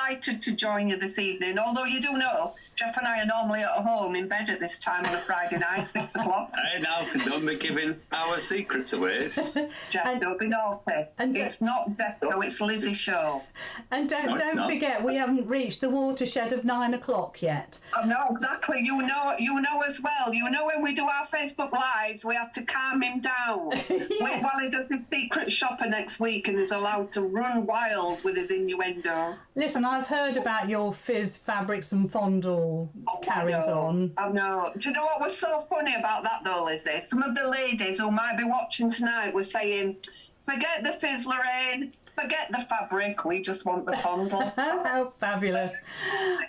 delighted to join you this evening. Although you do know, Jeff and I are normally at home in bed at this time on a Friday night, 6 o'clock. Hey, now, don't be giving our secrets away. Jeff, don't be naughty. It's not Jeff, no, it's Lizzie's show. And don't forget, we haven't reached the watershed of 9 o'clock yet. Oh, no, exactly. You know as well. You know when we do our Facebook Lives, we have to calm him down. Yes. While he does his secret shopper next week and is allowed to run wild with his innuendo. Listen, I've heard about your fizz fabrics and fondle carries on. I know. Do you know what was so funny about that though, Lizzie? Some of the ladies who might be watching tonight were saying, forget the fizz, Lorraine. Forget the fabric, we just want the fondle. How fabulous.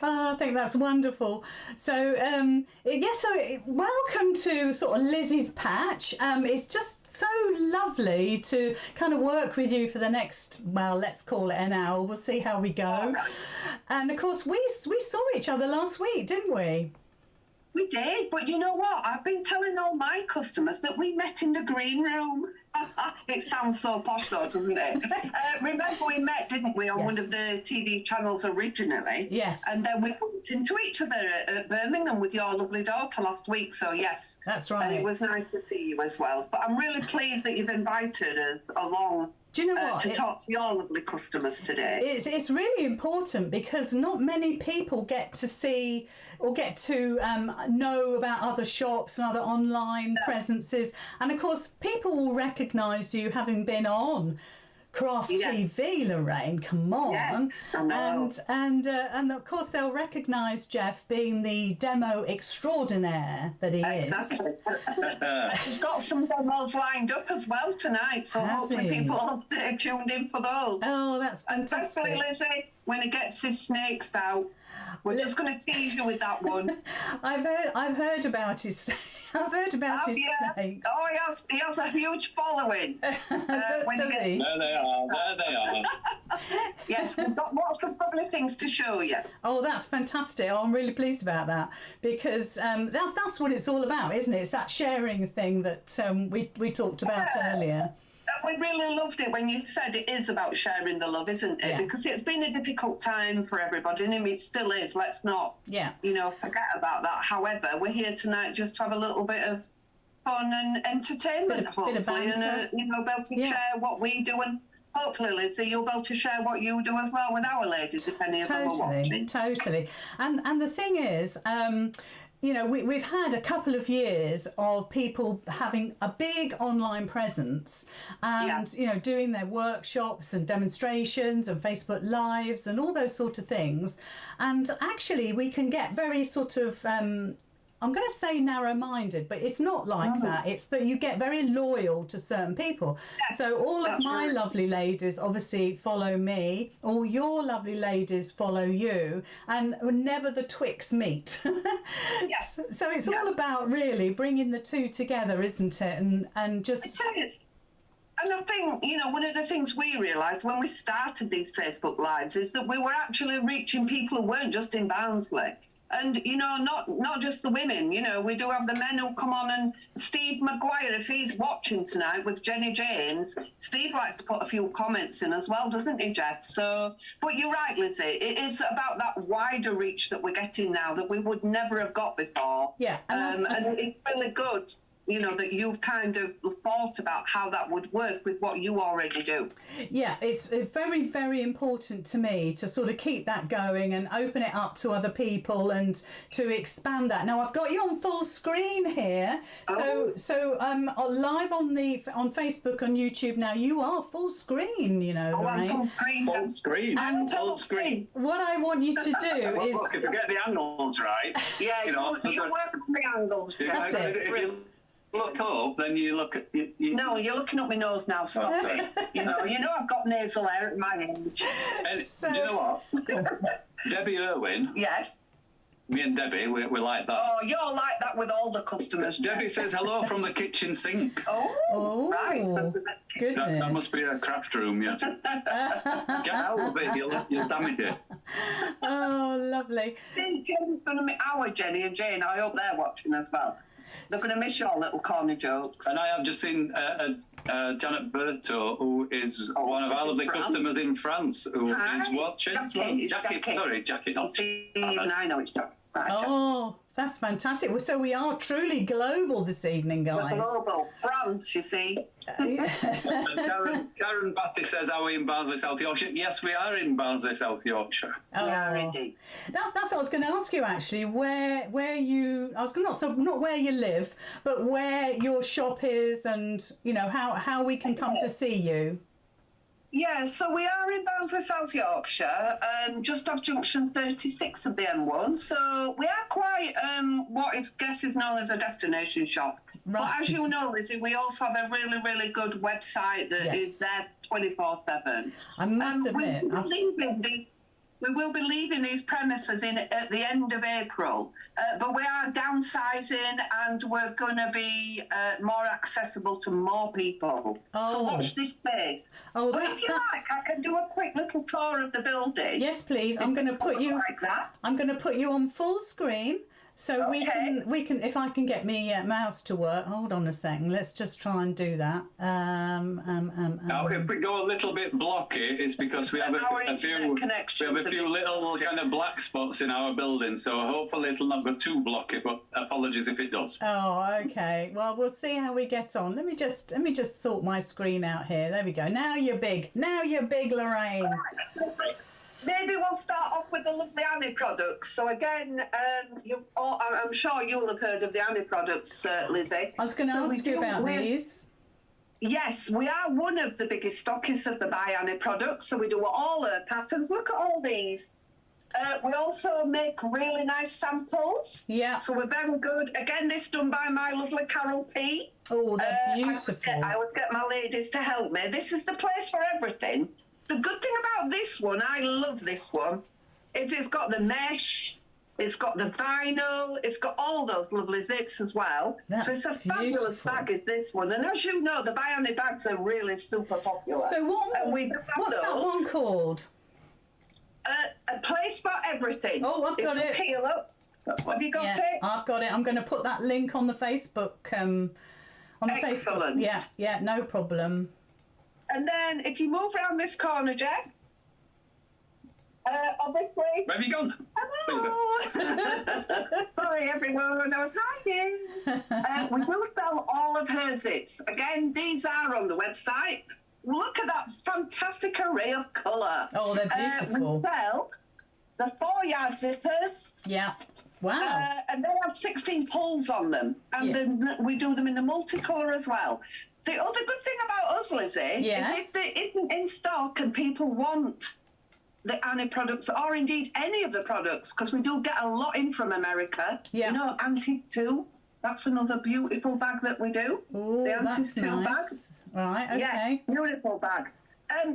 Oh, I think that's wonderful. So, so welcome to sort of Lizzie's Patch. It's just so lovely to kind of work with you for the next, well, let's call it an hour. We'll see how we go. And, of course, we saw each other last week, didn't we? We did, but you know what? I've been telling all my customers that we met in the green room. It sounds so posh though, doesn't it? Remember we met, didn't we, on one of the TV channels originally? Yes. And then we bumped into each other at Birmingham with your lovely daughter last week, so yes. That's right. And it was nice to see you as well. But I'm really pleased that you've invited us along. Do you know what? To talk to your lovely customers today. It's really important because not many people get to see or get to know about other shops and other online presences. And of course, people will recognise you having been on Craft TV, Lorraine. Come on, and of course they'll recognise Jeff being the demo extraordinaire that he is. He's got some demos lined up as well tonight, so hopefully people will stay tuned in for those. Oh, that's fantastic! And especially Lizzie, when he gets his snakes out. We're just going to tease you with that one. I've heard about his. I've heard about his snakes. Oh, he has a huge following. Does he? There they are. Yes, we've got lots of lovely things to show you. Oh, that's fantastic. Oh, I'm really pleased about that because that's what it's all about, isn't it? It's that sharing thing that we talked about earlier. We really loved it when you said it is about sharing the love, isn't it? Yeah. Because it's been a difficult time for everybody, and it still is. Let's not, forget about that. However, we're here tonight just to have a little bit of fun and entertainment, hopefully, and be able to share what we do, and hopefully, Lizzie, you'll be able to share what you do as well with our ladies, if any of them are watching. Totally. And the thing is, we've had a couple of years of people having a big online presence and, doing their workshops and demonstrations and Facebook Lives and all those sort of things. And actually, we can get very sort of... I'm going to say narrow-minded, but it's not like that. It's that you get very loyal to certain people. Yeah, so all of my lovely ladies obviously follow me. All your lovely ladies follow you. And never the twigs meet. Yes. So it's all about really bringing the two together, isn't it? And just... It is. And I think, one of the things we realised when we started these Facebook Lives is that we were actually reaching people who weren't just in Barnsley. And, not just the women, we do have the men who come on, and Steve Maguire, if he's watching tonight with Jenny James, Steve likes to put a few comments in as well, doesn't he, Jeff? So, but you're right, Lizzie, it is about that wider reach that we're getting now that we would never have got before. Yeah. And it's really good. That you've kind of thought about how that would work with what you already do. Yeah, it's very, very important to me to sort of keep that going and open it up to other people and to expand that. Now, I've got you on full screen here. So live on Facebook, on YouTube now, you are full screen, I'm full screen. Full screen. And full screen. What I want you to do is... Look, if you get the angles right... Yeah, you work on the angles. That's it. Look up, then you look at... No, you're looking up my nose now, stop it. You know I've got nasal hair at my age. And do you know what? Debbie Irwin... Yes? Me and Debbie, we're like that. Oh, you're like that with all the customers. Debbie says hello from the kitchen sink. Oh, right. So goodness. That must be a craft room, yes. Get out of it, you'll damage it. Oh, lovely. Jenny's going to meet our Jenny and Jane. I hope they're watching as well. They're going to miss your little corner jokes. And I have just seen Janet Berto, who is one of our lovely customers in France, who is watching as well. Jackie. Not See, even I know it's Jackie. Oh, that's fantastic. Well, so we are truly global this evening, guys. We're global. France, you see. Karen Batty says, are we in Barnsley, South Yorkshire? Yes, we are in Barnsley, South Yorkshire. We are indeed. That's what I was going to ask you, actually. Where you, I was going to not where you live, but where your shop is, and you know how we can come to see you. Yeah, so we are in Barnsley, South Yorkshire, just off junction 36 of the M1. So we are quite what is known as a destination shop. Right. But as you know, Lizzy, we also have a really, really good website that is there 24/7. I must admit, we will be leaving these premises at the end of April, but we are downsizing and we're going to be more accessible to more people. So watch this space. But if you like, I can do a quick little tour of the building. Yes, please. I'm going to put you. Like that. I'm going to put you on full screen. So we can if I can get me mouse to work. Hold on a second. Let's just try and do that. Now, if we go a little bit blocky, it's because we have a few little kind of black spots in our building. So hopefully it'll not go too blocky. But apologies if it does. Oh, okay. Well, we'll see how we get on. Let me just sort my screen out here. There we go. Now you're big. Now you're big, Lorraine. Maybe we'll start off with the lovely Annie products. So again, I'm sure you'll have heard of the Annie products, Lizzy. I was going to ask you about these. Yes, we are one of the biggest stockists of the By Annie products. So we do all her patterns. Look at all these. We also make really nice samples. Yeah. So we're very good. Again, this done by my lovely Carol P. Oh, they're beautiful. I always get my ladies to help me. This is the place for everything. The good thing about this one, I love this one, is it's got the mesh, it's got the vinyl, it's got all those lovely zips as well. So it's a fabulous bag is this one. And as you know, the By Annie bags are really super popular. So what's that one called? A place for everything. Oh, I've got it. Peel up. Have you got it? I've got it. I'm going to put that link on the Facebook. On the Excellent. Facebook. Yeah, no problem. And then if you move around this corner, Jack, obviously... Where have you gone? Hello! Sorry, everyone, I was hiding. We do sell all of her zips. Again, these are on the website. Look at that fantastic array of colour. Oh, they're beautiful. We sell the 4-yard zippers. Yeah. Wow. And they have 16 pulls on them. And then we do them in the multicolour as well. The other good thing about us, Lizzy, is if they isn't in stock and people want the Annie products, or indeed any of the products, because we do get a lot in from America. Yeah. You know, Antique 2, that's another beautiful bag that we do. Ooh, the Antique 2 nice. bag. Right, okay. Yes, beautiful bag.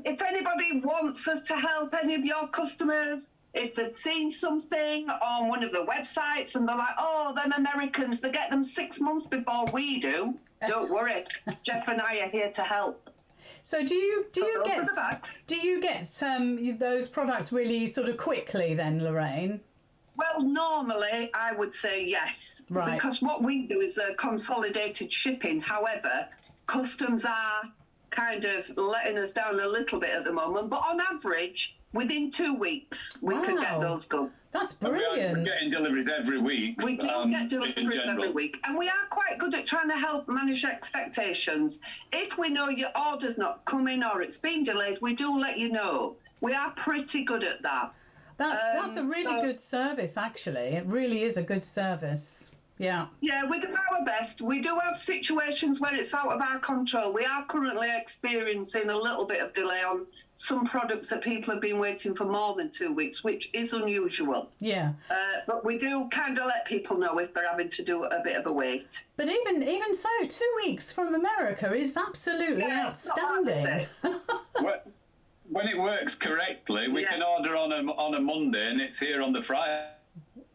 If anybody wants us to help any of your customers, if they've seen something on one of the websites and they're like, oh, them Americans, they get them 6 months before we do. Don't worry, Jeff and I are here to help. So do you get those products really sort of quickly then, Lorraine? Well, normally I would say yes, right? Because what we do is a consolidated shipping. However, customs are kind of letting us down a little bit at the moment, but on average, within 2 weeks, we can get those goods. That's brilliant. We're getting deliveries every week. We do get deliveries every week. And we are quite good at trying to help manage expectations. If we know your order's not coming or it's been delayed, we do let you know. We are pretty good at that. That's a really good service, actually. It really is a good service. Yeah. Yeah, we do our best. We do have situations where it's out of our control. We are currently experiencing a little bit of delay on some products that people have been waiting for more than 2 weeks, which is unusual. Yeah. But we do kind of let people know if they're having to do a bit of a wait. But even so, 2 weeks from America is absolutely outstanding. When it works correctly, we can order on a Monday and it's here on the Friday.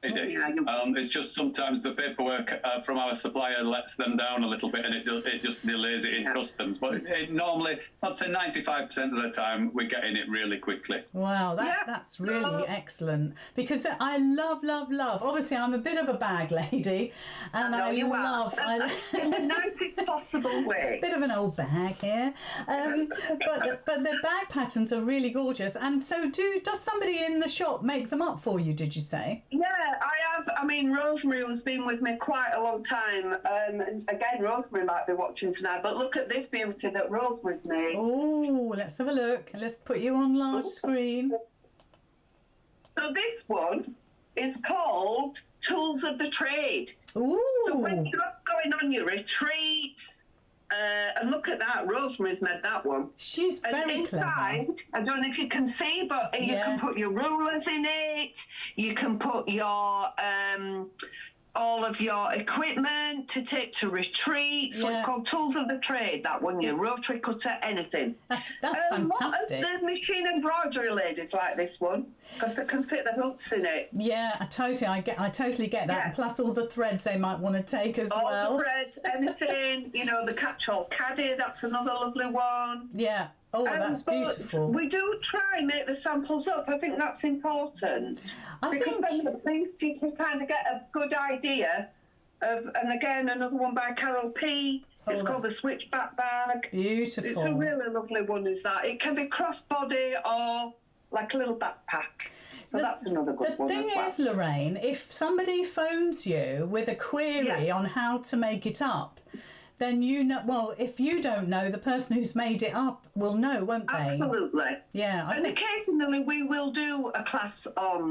It's just sometimes the paperwork from our supplier lets them down a little bit, and it just delays it in customs. But normally, I'd say 95% of the time, we're getting it really quickly. Wow, that's really excellent, because I love. Obviously, I'm a bit of a bag lady, and I love in the nicest possible way. Bit of an old bag here, but the bag patterns are really gorgeous. And so, does somebody in the shop make them up for you? Did you say? Yeah, I have. I mean, Rosemary has been with me quite a long time. And again, Rosemary might be watching tonight, but look at this beauty that Rosemary's made. Oh, let's have a look. Let's put you on large screen. So this one is called Tools of the Trade. Ooh. So when you're going on your retreats, and look at that, Rosemary's made that one. She's very clever. I don't know if you can see, but you can put your rulers in it. You can put your all of your equipment to take to retreats. So it's called Tools of the Trade, that one, your rotary cutter, anything. That's fantastic. The machine embroidery ladies like this one, because they can fit the hooks in it. Yeah, I totally get that. And plus all the threads they might want to take as well. All the threads, anything, the catch-all caddy, that's another lovely one. Yeah. Oh, that's beautiful. We do try and make the samples up. I think that's important. Because then at least you can kind of get a good idea of, and again, another one by Carol P. It's called the Switchback Bag. Beautiful. It's a really lovely one, is that. It can be crossbody or like a little backpack. So that's another good one. The thing is, Lorraine, if somebody phones you with a query on how to make it up, then if you don't know, the person who's made it up will know, won't they? Absolutely. Yeah. Occasionally we will do a class on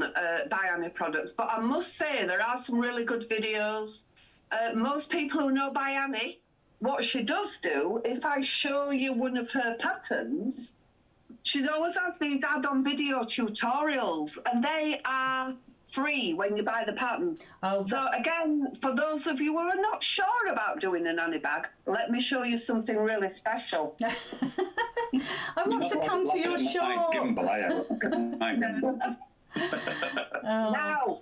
Biani products, but I must say there are some really good videos. Most people who know Biani, what she does do, if I show you one of her patterns, she's always has these add-on video tutorials, and they are free when you buy the pattern. So again, for those of you who are not sure about doing a nanny bag, let me show you something really special. I want to come to your shop. Now,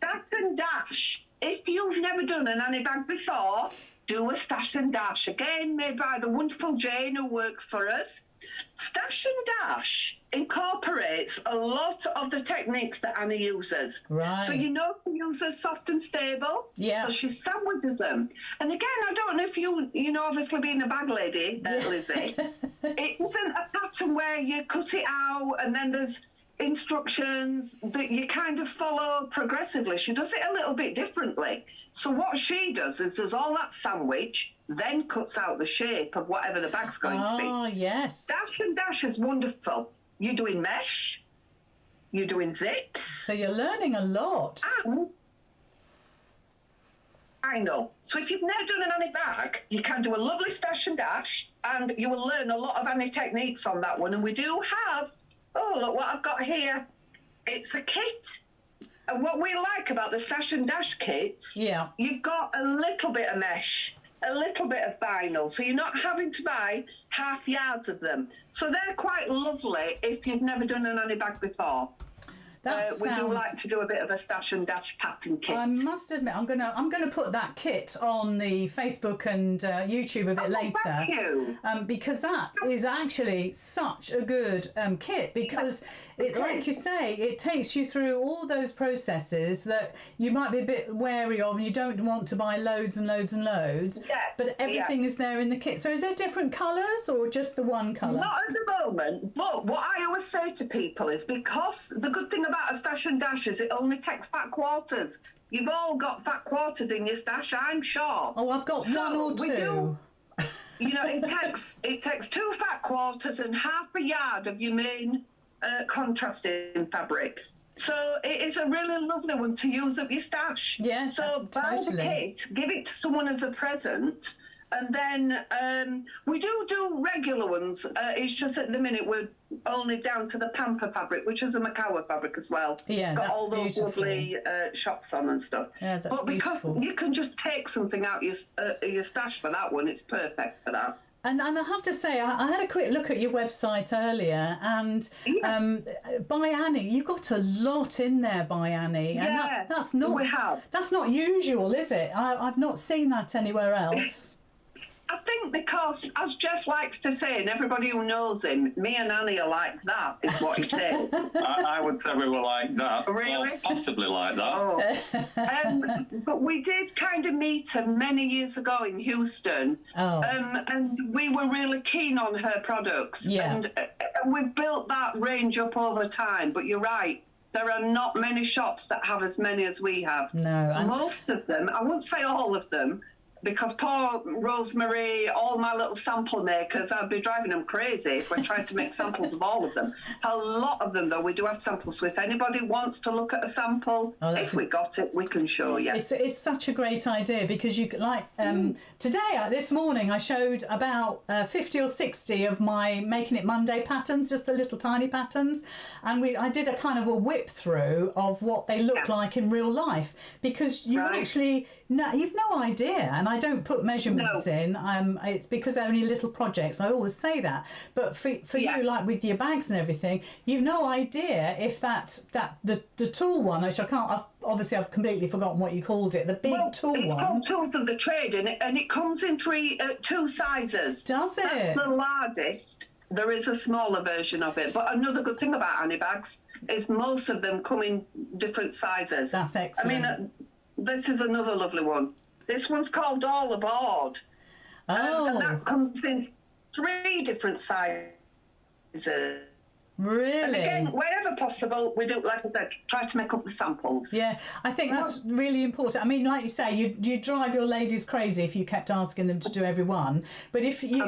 stash and dash. If you've never done a nanny bag before, do a stash and dash. Again, made by the wonderful Jane who works for us. Stash and dash incorporates a lot of the techniques that Annie uses. Right. So she uses soft and stable. Yeah. So she sandwiches them. And again, I don't know if you obviously being a bag lady, Lizzy, it isn't a pattern where you cut it out and then there's instructions that you kind of follow progressively. She does it a little bit differently. So what she does is does all that sandwich, then cuts out the shape of whatever the bag's going to be. Oh, yes. Dash and dash is wonderful. You're doing mesh, you're doing zips. So you're learning a lot. And I know. So if you've never done an Annie bag, you can do a lovely stash and dash, and you will learn a lot of Annie techniques on that one. And we do have, look what I've got here. It's a kit. And what we like about the stash and dash kits, you've got a little bit of mesh, a little bit of vinyl, so you're not having to buy half yards of them. So they're quite lovely if you've never done an Annie bag before. We do like to do a bit of a stash and dash pattern kit. I must admit, I'm gonna put that kit on the Facebook and YouTube a bit later. Thank you. Because that is actually such a good kit, because like you say, it takes you through all those processes that you might be a bit wary of, and you don't want to buy loads and loads and loads. Yeah. But everything is there in the kit. So is there different colours or just the one colour? Not at the moment, but what I always say to people is, because the good thing about a stash and dash is it only takes fat quarters. You've all got fat quarters in your stash, I'm sure. Oh, I've got one or two. It takes 2 fat quarters and half a yard of your main contrasting fabric. So it is a really lovely one to use up your stash. Yeah, so buy the kit, give it to someone as a present. And then we do regular ones. It's just at the minute we're only down to the pamper fabric, which is a Macawa fabric as well. Yeah, it's got all those lovely shops on and stuff. Yeah, that's but because beautiful. you can just take something out your stash for that one, it's perfect for that. And I have to say, I had a quick look at your website earlier, and by Annie, you've got a lot in there by Annie, and that's not usual, is it? I've not seen that anywhere else. I think because, as Jeff likes to say, and everybody who knows him, me and Annie are like that, is what he said. I would say we were like that. Really? Or possibly like that. Oh. But we did kind of meet her many years ago in Houston. Oh. And we were really keen on her products. Yeah. And we've built that range up over time. But you're right. There are not many shops that have as many as we have. No. Most of them, I wouldn't say all of them, because poor Rosemary, all my little sample makers, I'd be driving them crazy if we're trying to make samples of all of them. A lot of them, though, we do have samples. So if anybody wants to look at a sample, if we got it, we can show you. It's such a great idea, because you could, like, today, this morning, I showed about 50 or 60 of my Making It Monday patterns, just the little tiny patterns. And I did a kind of a whip through of what they look like in real life, because you actually... No, you've no idea, and I don't put measurements in. It's because they're only little projects. I always say that. But for you, like with your bags and everything, you've no idea if the tool one, which I've completely forgotten what you called it. The big tool one. It's called Tools of the Trade, and it comes in two sizes. Does it? That's the largest. There is a smaller version of it. But another good thing about Annie bags is most of them come in different sizes. That's excellent. I mean. This is another lovely one. This one's called All Aboard. And that comes in 3 different sizes. Really? And again, wherever possible, we do, like I said, try to make up the samples. Yeah, I think that's really important. I mean, like you say, you drive your ladies crazy if you kept asking them to do every one. But if you,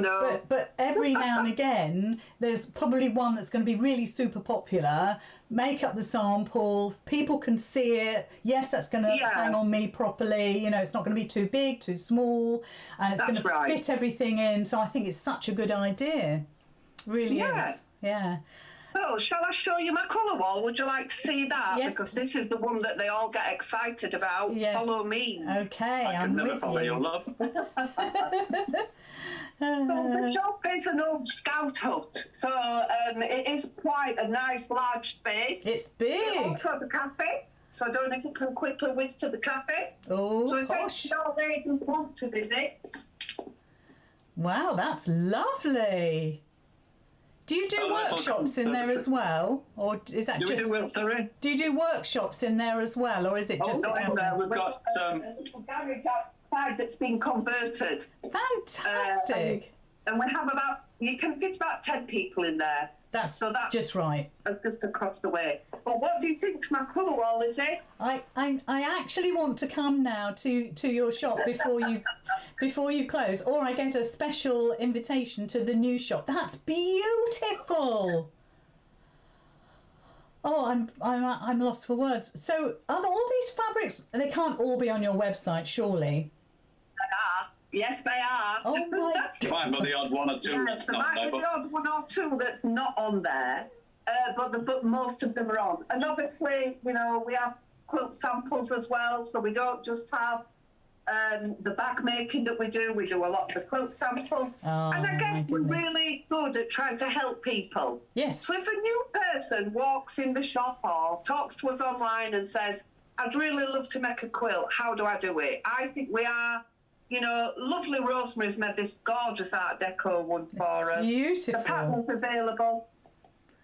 but every now and again, there's probably one that's going to be really super popular. Make up the sample. People can see it. Yes, that's going to hang on me properly. You know, it's not going to be too big, too small. It's going to fit everything in. So I think it's such a good idea. Really is. Yeah. So, shall I show you my colour wall? Would you like to see that? Yes. Because this is the one that they all get excited about. Yes. Follow me. Okay, I'm with you. Your love. So the shop is an old scout hut. So it is quite a nice, large space. It's big. Also the cafe. So I don't know if you can quickly whiz to the cafe. Oh, so if your ladies want to visit. Wow, that's lovely. Do you do workshops in there as well, or is that just? Do you do workshops in there as well, or is it just? No, we've got a little garage outside that's been converted. Fantastic. And we have you can fit about 10 people in there. That's just right. Just across the way. But what do you think's my colour wall, is it? I actually want to come now to your shop before you close, or I get a special invitation to the new shop. That's beautiful. Oh, I'm lost for words. So are all these fabrics? They can't all be on your website, surely. They are. Yes, they are. Oh my God. Might be the odd one or two. Yes, there might be the odd one or two that's not on there, but most of them are on. And obviously, you know, we have quilt samples as well, so we don't just have the bag making that we do a lot of the quilt samples. And I guess we're really good at trying to help people. Yes. So if a new person walks in the shop or talks to us online and says, I'd really love to make a quilt, how do I do it? I think we are, you know, lovely Rosemary's made this gorgeous Art Deco one for us. Beautiful. The pattern's available.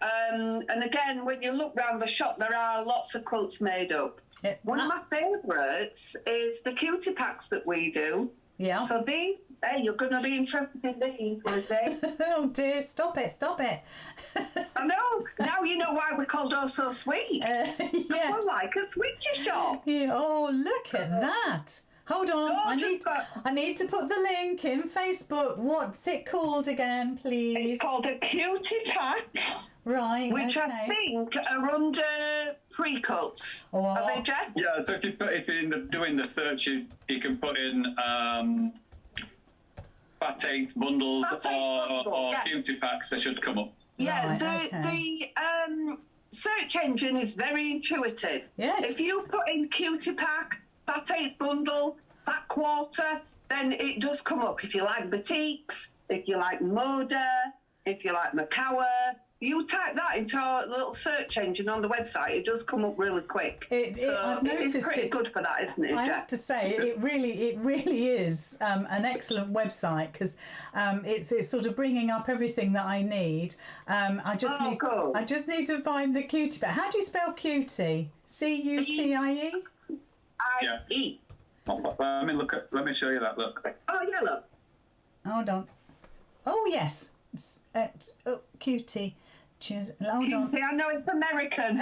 And again, when you look round the shop, there are lots of quilts made up. One of my favourites is the Cutie packs that we do. Yeah. So these, you're going to be interested in these, Lizzy. Oh dear, stop it. I know. Now you know why we're called Oh So Sweet. Yes. We're like a sweetie shop. Yeah. Oh, look at that. Hold on, I need to put the link in Facebook. What's it called again, please? It's called a Cutie pack. Right, which I think are under pre-cuts. Oh. Are they, Jeff? Yeah, so if you end up doing the search, you can put in fat 8 bundles or Cutie packs. They should come up. Yeah, the search engine is very intuitive. Yes. If you put in Cutie pack, fat 8 bundle, fat quarter, then it does come up. If you like batiks, if you like Moda, if you like Macawa, you type that into our little search engine on the website, it does come up really quick. I've noticed it's pretty good for that, isn't it, I Jack? have to say, it really is an excellent website, because it's sort of bringing up everything that I need. I just need to find the Cutie bit. How do you spell Cutie? Cutie? IE. Let me show you that. Look. Oh yeah, look. Hold on. Oh yes, Cutie. Hold on. I know it's American.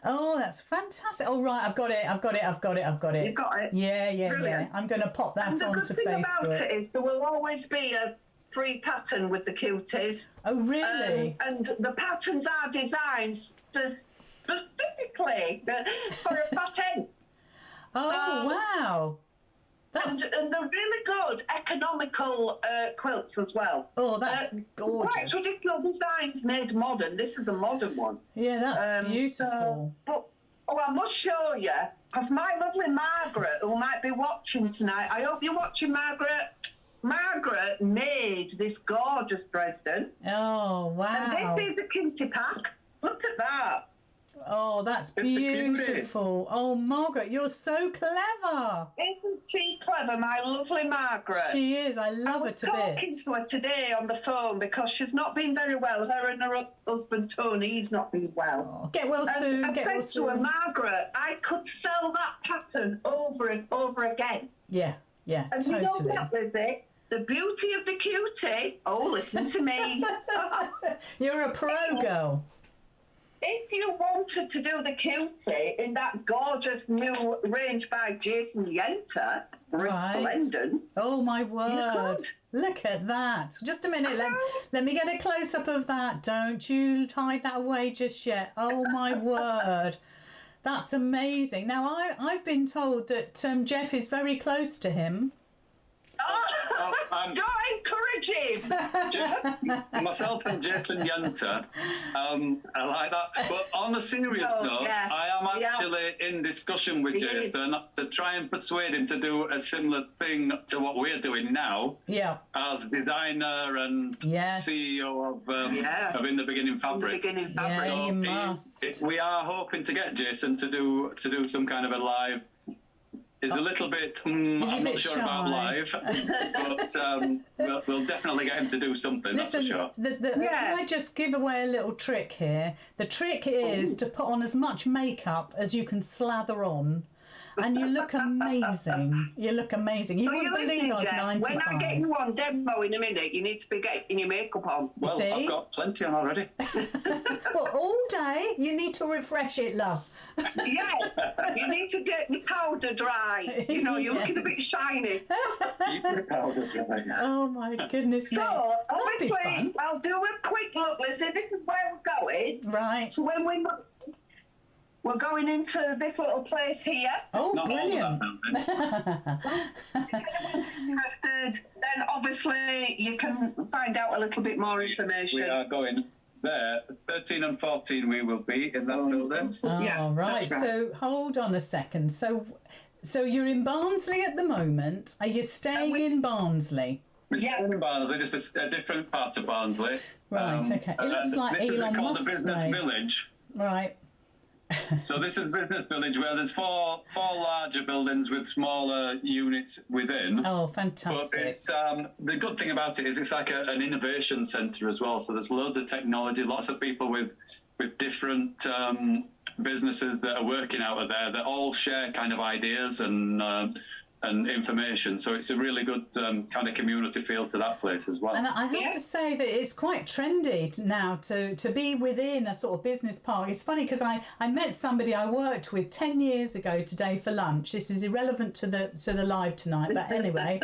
Oh, that's fantastic. Oh, right, I've got it. You've got it. Yeah. I'm going to pop that onto Facebook. And the good thing about it is there will always be a free pattern with the Cuties. Oh, really? And the patterns are designed specifically for a fat end. Oh, wow. And they're really good economical quilts as well. Oh, that's gorgeous. Quite traditional designs made modern. This is a modern one. Yeah, that's beautiful. I must show you, because my lovely Margaret, who might be watching tonight, I hope you're watching, Margaret. Margaret made this gorgeous Dresden. Oh, wow. And this is a Cutie pack. Look at that. Oh, that's beautiful. Oh, Margaret, you're so clever. Isn't she clever, my lovely Margaret? She is. I love her to bits. I was talking to her today on the phone because she's not been very well. Her and her husband, Tony, he's not been well. Oh, get well soon. I said to her, Margaret, I could sell that pattern over and over again. Yeah, and totally. You know what, Lizzy? The beauty of the Cutie. Oh, listen to me. You're a pro girl. If you wanted to do the Cutie in that gorgeous new range by Jason Yenter, resplendent. Oh, my word. Look at that. Just a minute. Let me get a close-up of that. Don't you hide that away just yet. Oh, my word. That's amazing. Now, I've been told that Jeff is very close to him. Don't encourage him. Myself and Jason Yenter, I like that. But on a serious note, I am actually in discussion with Jason to try and persuade him to do a similar thing to what we're doing now. Yeah. As designer and CEO of In the Beginning Fabric. Yeah, so you must. We are hoping to get Jason to do some kind of a live. Is a little bit, I'm not sure about live, but we'll definitely get him to do something, listen, that's for sure. Can I just give away a little trick here? The trick is to put on as much makeup as you can slather on, and you look amazing. You look amazing. You wouldn't believe I was 95. When I get you on demo in a minute, you need to be getting your makeup on. Well, see? I've got plenty on already. Well, all day, you need to refresh it, love. Yeah, you need to get your powder dry. You know, you're looking a bit shiny. Keep your powder dry. Oh my goodness me. So, obviously, I'll do a quick look. Listen, this is where we're going. Right. So when we're going into this little place here. Oh, brilliant. If anyone's interested, then obviously you can find out a little bit more information. We are going there. 13 and 14 we will be in that building. Oh, right. So hold on a second. So you're in Barnsley at the moment. Are you staying in Barnsley? Yeah, in Barnsley, just a different part of Barnsley. Right, okay. It looks like Elon Musk's the Business place. Village. Right. So this is Business Village, where there's four larger buildings with smaller units within. Oh, fantastic. But it's, the good thing about it is it's like an innovation centre as well. So there's loads of technology, lots of people with different businesses that are working out of there that all share kind of ideas and information. So it's a really good kind of community feel to that place as well. And I have to say that it's quite trendy now to be within a sort of business park. It's funny because I met somebody I worked with 10 years ago today for lunch. This is irrelevant to the live tonight, but anyway.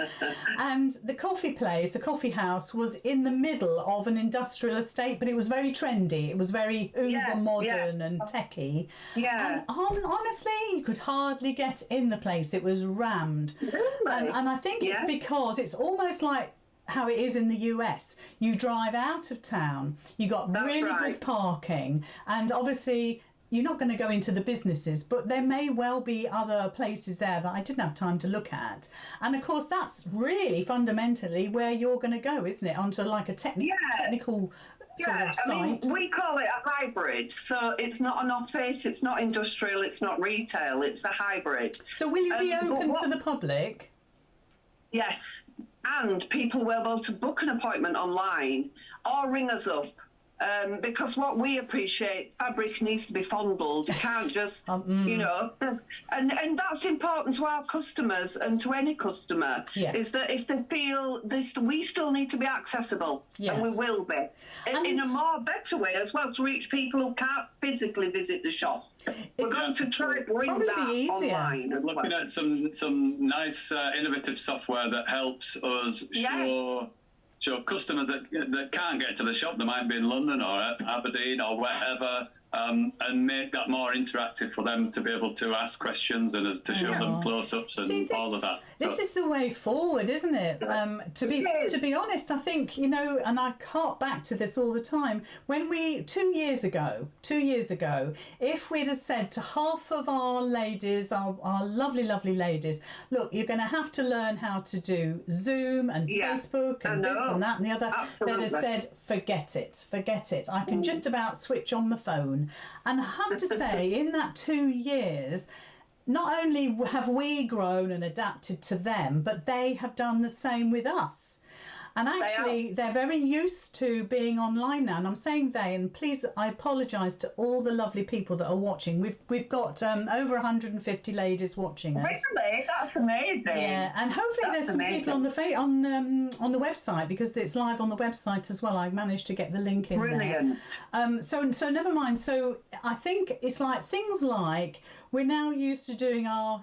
And the coffee place, the coffee house, was in the middle of an industrial estate, but it was very trendy. It was very uber modern and techie. Yeah. And honestly, you could hardly get in the place. It was rammed. Really? And I think it's because it's almost like how it is in the US. You drive out of town, you got really good parking, and obviously you're not going to go into the businesses, but there may well be other places there that I didn't have time to look at. And of course, that's really fundamentally where you're going to go, isn't it? Onto like a technical sort of site. I mean, we call it a hybrid. So it's not an office, it's not industrial, it's not retail, it's a hybrid. So will you be open to the public? Yes. And people will be able to book an appointment online or ring us up. Because what we appreciate, fabric needs to be fondled. You can't just, you know, and that's important to our customers and to any customer, is that if they feel this, we still need to be accessible, and we will be, in a more better way as well, to reach people who can't physically visit the shop. We're going to try and bring that online. We're looking at some nice innovative software that helps us show customers that can't get to the shop, they might be in London or Aberdeen or wherever, and make that more interactive for them to be able to ask questions and to show them close-ups and all of that. This is the way forward, isn't it? To be honest, I think, you know, and I hark back to this all the time, when we, 2 years ago, if we'd have said to half of our ladies, our lovely, lovely ladies, look, you're going to have to learn how to do Zoom and Facebook and this and that and the other, they'd have said, forget it. I can just about switch on my phone. And I have to say, in that 2 years, not only have we grown and adapted to them, but they have done the same with us. And actually, they're very used to being online now. And I'm saying they, and please, I apologise to all the lovely people that are watching. We've got over 150 ladies watching us. Really? That's amazing. Yeah, and hopefully there's some people on the website, because it's live on the website as well. I managed to get the link in there. So never mind. So I think it's like things like we're now used to doing our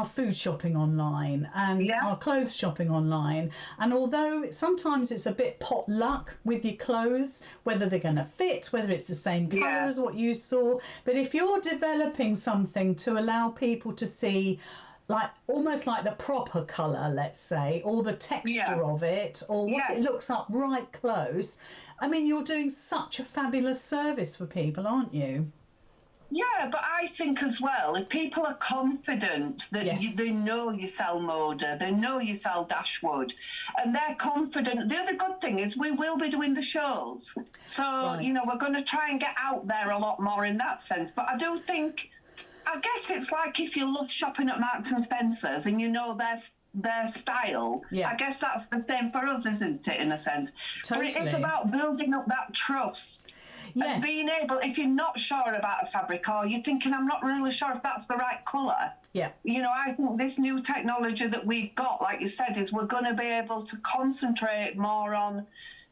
food shopping online and our clothes shopping online. And although sometimes it's a bit potluck with your clothes, whether they're going to fit, whether it's the same colour as what you saw. But if you're developing something to allow people to see like almost like the proper colour, let's say, or the texture of it, or what it looks up right close, I mean, you're doing such a fabulous service for people, aren't you? Yeah, but I think as well, if people are confident that they know you sell Moda, they know you sell Dashwood, and they're confident. The other good thing is we will be doing the shows. So, you know, we're going to try and get out there a lot more in that sense. But I do think, I guess it's like if you love shopping at Marks and Spencer's and you know their style, I guess that's the same for us, isn't it, in a sense? Totally. But it's about building up that trust. And being able, if you're not sure about a fabric or you're thinking, I'm not really sure if that's the right colour, you know, I think this new technology that we've got, like you said, is we're going to be able to concentrate more on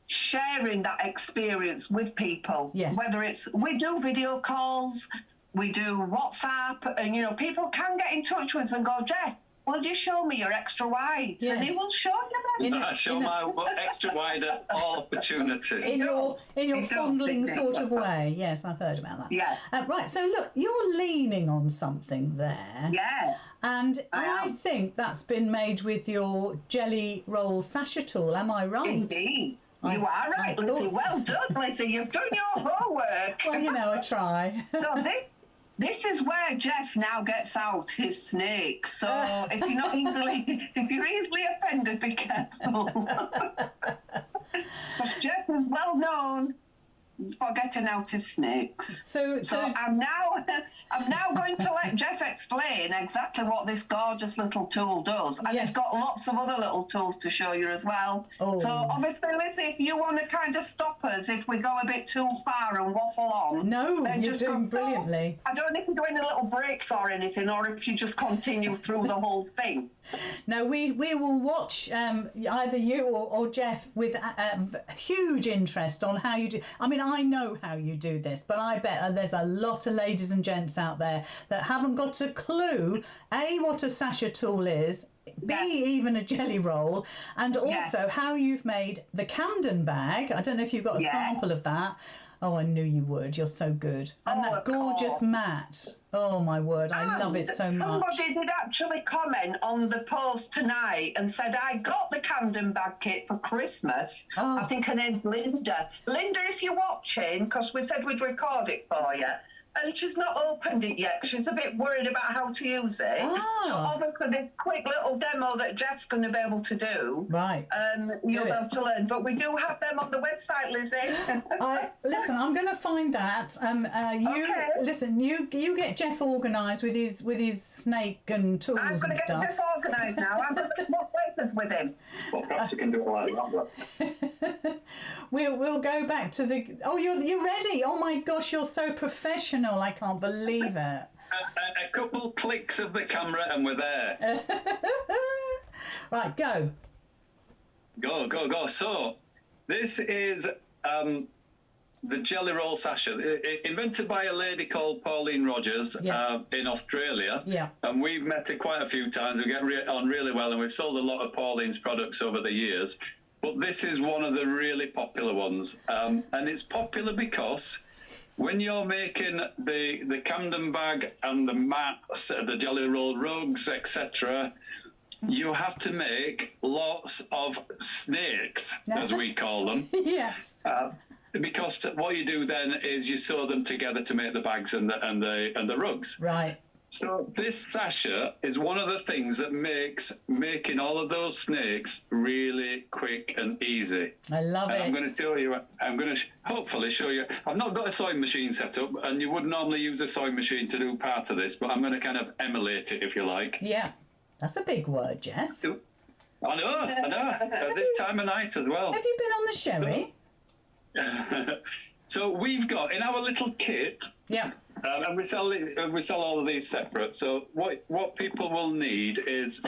sharing that experience with people. Whether it's, we do video calls, we do WhatsApp, and, you know, people can get in touch with us and go, Jeff, will you show me your extra wides? And he will show you them. I show my extra wide at all opportunities. In your fondling sort of way. Yes, I've heard about that. Yeah. Right, so look, you're leaning on something there. Yeah. And I think that's been made with your jelly roll sasha tool. Am I right? Indeed. You are right, Lizzy. Well done, Lizzy. You've done your homework. Well, you know, I try. So this is where Jeff now gets out his snake. So if you're easily offended, be careful. Because Jeff is well known for getting out his snakes. So I'm now going to let Jeff explain exactly what this gorgeous little tool does. And it's got lots of other little tools to show you as well. So obviously, Lizzy, if you want to kind of stop us if we go a bit too far and waffle on. No, then you're doing brilliantly. I don't know if you're doing any little breaks or anything, or if you just continue through the whole thing. No, we will watch either you or Jeff with huge interest on how you do. I mean, I know how you do this, but I bet there's a lot of ladies and gents out there that haven't got a clue, A, what a sasha tool is, B, even a jelly roll, and also how you've made the Camden bag. I don't know if you've got a sample of that. Oh, I knew you would. You're so good. And that gorgeous mat. Oh, my word. I love it so much. Somebody did actually comment on the post tonight and said, I got the Camden bag kit for Christmas. I think her name's Linda. Linda, if you're watching, because we said we'd record it for you, and she's not opened it yet. She's a bit worried about how to use it. So obviously this quick little demo that Jeff's going to be able to do, right? You'll be able to learn. But we do have them on the website, Lizzy. Listen, I'm going to find that. Listen. You get Jeff organised with his snake and tools and stuff. I'm going to get Jeff organised now. I'm going to swap places with him. Well, perhaps you can do it like that. We'll go back to the. Oh, you're ready. Oh my gosh, you're so professional. I can't believe it. A couple clicks of the camera and we're there. Right, go. Go. So, this is the Jelly Roll Sachet, invented by a lady called Pauline Rogers in Australia. Yeah. And we've met her quite a few times. We get on really well, and we've sold a lot of Pauline's products over the years. But this is one of the really popular ones. And it's popular because when you're making the Camden bag and the mats, the Jelly Roll rugs, etc., you have to make lots of snakes, as we call them. Yes. Because what you do then is you sew them together to make the bags and the rugs. Right. So this sachet is one of the things that makes making all of those snakes really quick and easy. I love it. I'm going to tell you, I'm going to hopefully show you. I've not got a sewing machine set up, and you would normally use a sewing machine to do part of this, but I'm going to kind of emulate it, if you like. Yeah, that's a big word, Jeff. I know. At this time of night as well. Have you been on the sherry? So we've got in our little kit. Yeah. And we sell all of these separate. So what people will need is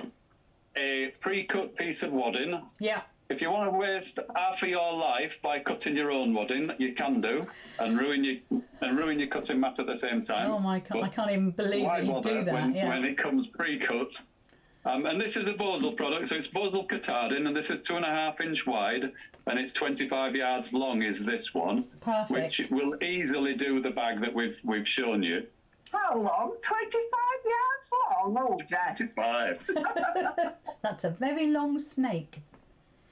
a pre-cut piece of wadding. Yeah. If you want to waste half of your life by cutting your own wadding, you can do, and ruin your cutting mat at the same time. Oh my God! I can't even believe that you do that. When it comes pre-cut. And this is a Bosal product, so it's Bosal Catardin, and this is 2.5 inch wide, and it's 25 yards long. Is this one? Perfect. Which will easily do the bag that we've shown you. How long? 25 yards long? Oh, Jack. 25. That's a very long snake.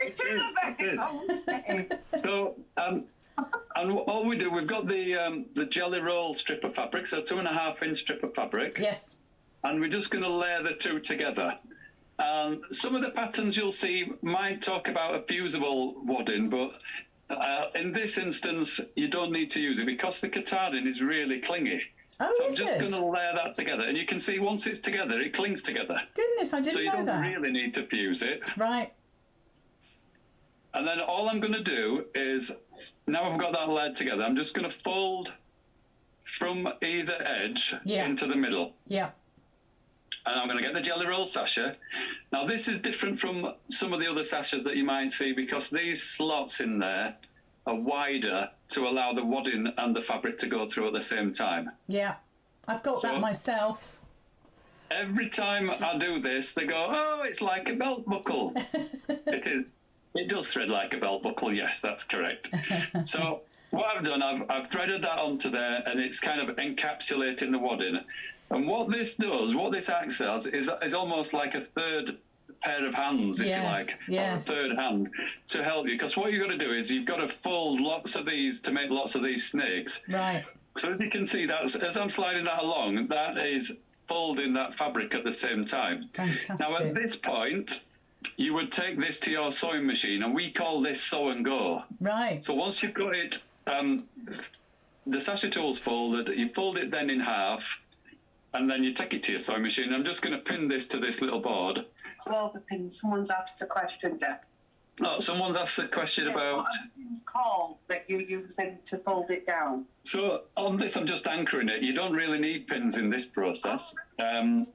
It is a very long snake. So, and all we do, we've got the Jelly Roll strip of fabric, so 2.5 inch strip of fabric. Yes. And we're just going to layer the two together. Some of the patterns you'll see might talk about a fusible wadding, but in this instance, you don't need to use it because the Catardin is really clingy. Oh, so I'm just going to layer that together. And you can see once it's together, it clings together. Goodness, I didn't know that. So you don't really need to fuse it. Right. And then all I'm going to do is, now I've got that layered together, I'm just going to fold from either edge into the middle. Yeah. And I'm going to get the Jelly Roll sachet. Now, this is different from some of the other sachets that you might see because these slots in there are wider to allow the wadding and the fabric to go through at the same time. Yeah, I've got that myself. Every time I do this, they go, oh, it's like a belt buckle. It is. It does thread like a belt buckle, yes, that's correct. So what I've done, I've threaded that onto there, and it's kind of encapsulating the wadding. And what this does, what this acts as, is almost like a third pair of hands, if you like, or a third hand to help you. Because what you've got to do is you've got to fold lots of these to make lots of these snakes. Right. So as you can see, as I'm sliding that along, that is folding that fabric at the same time. Fantastic. Now at this point, you would take this to your sewing machine, and we call this sew and go. Right. So once you've got it, the sachet tool's folded, you fold it then in half, and then you take it to your sewing machine. I'm just going to pin this to this little board. Well, the pin. Someone's asked a question, Jeff. Oh, someone's asked a question about... What are things called that you're using to fold it down? So on this, I'm just anchoring it. You don't really need pins in this process. On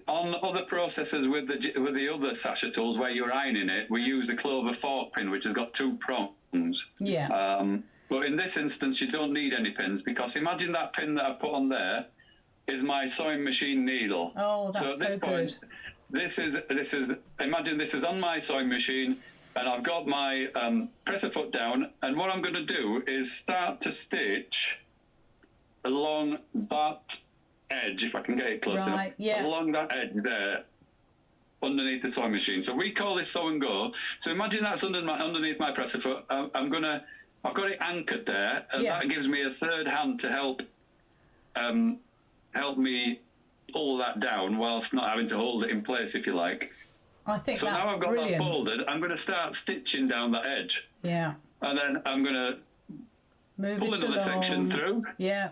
other processes with the other sachet tools where you're ironing it, we use a clover fork pin, which has got 2 prongs. Yeah. But in this instance, you don't need any pins because imagine that pin that I put on there is my sewing machine needle. Oh, that's so at this point, good. Imagine this is on my sewing machine, and I've got my presser foot down, and what I'm going to do is start to stitch along that edge, if I can get it close enough, along that edge there, underneath the sewing machine. So we call this sew and go. So imagine that's underneath my presser foot. I've got it anchored there, and that gives me a third hand to help help me pull that down whilst not having to hold it in place, if you like. I think so that's now I've got brilliant. that folded, I'm going to start stitching down that edge. Yeah. And then I'm going to pull another section through. Yeah.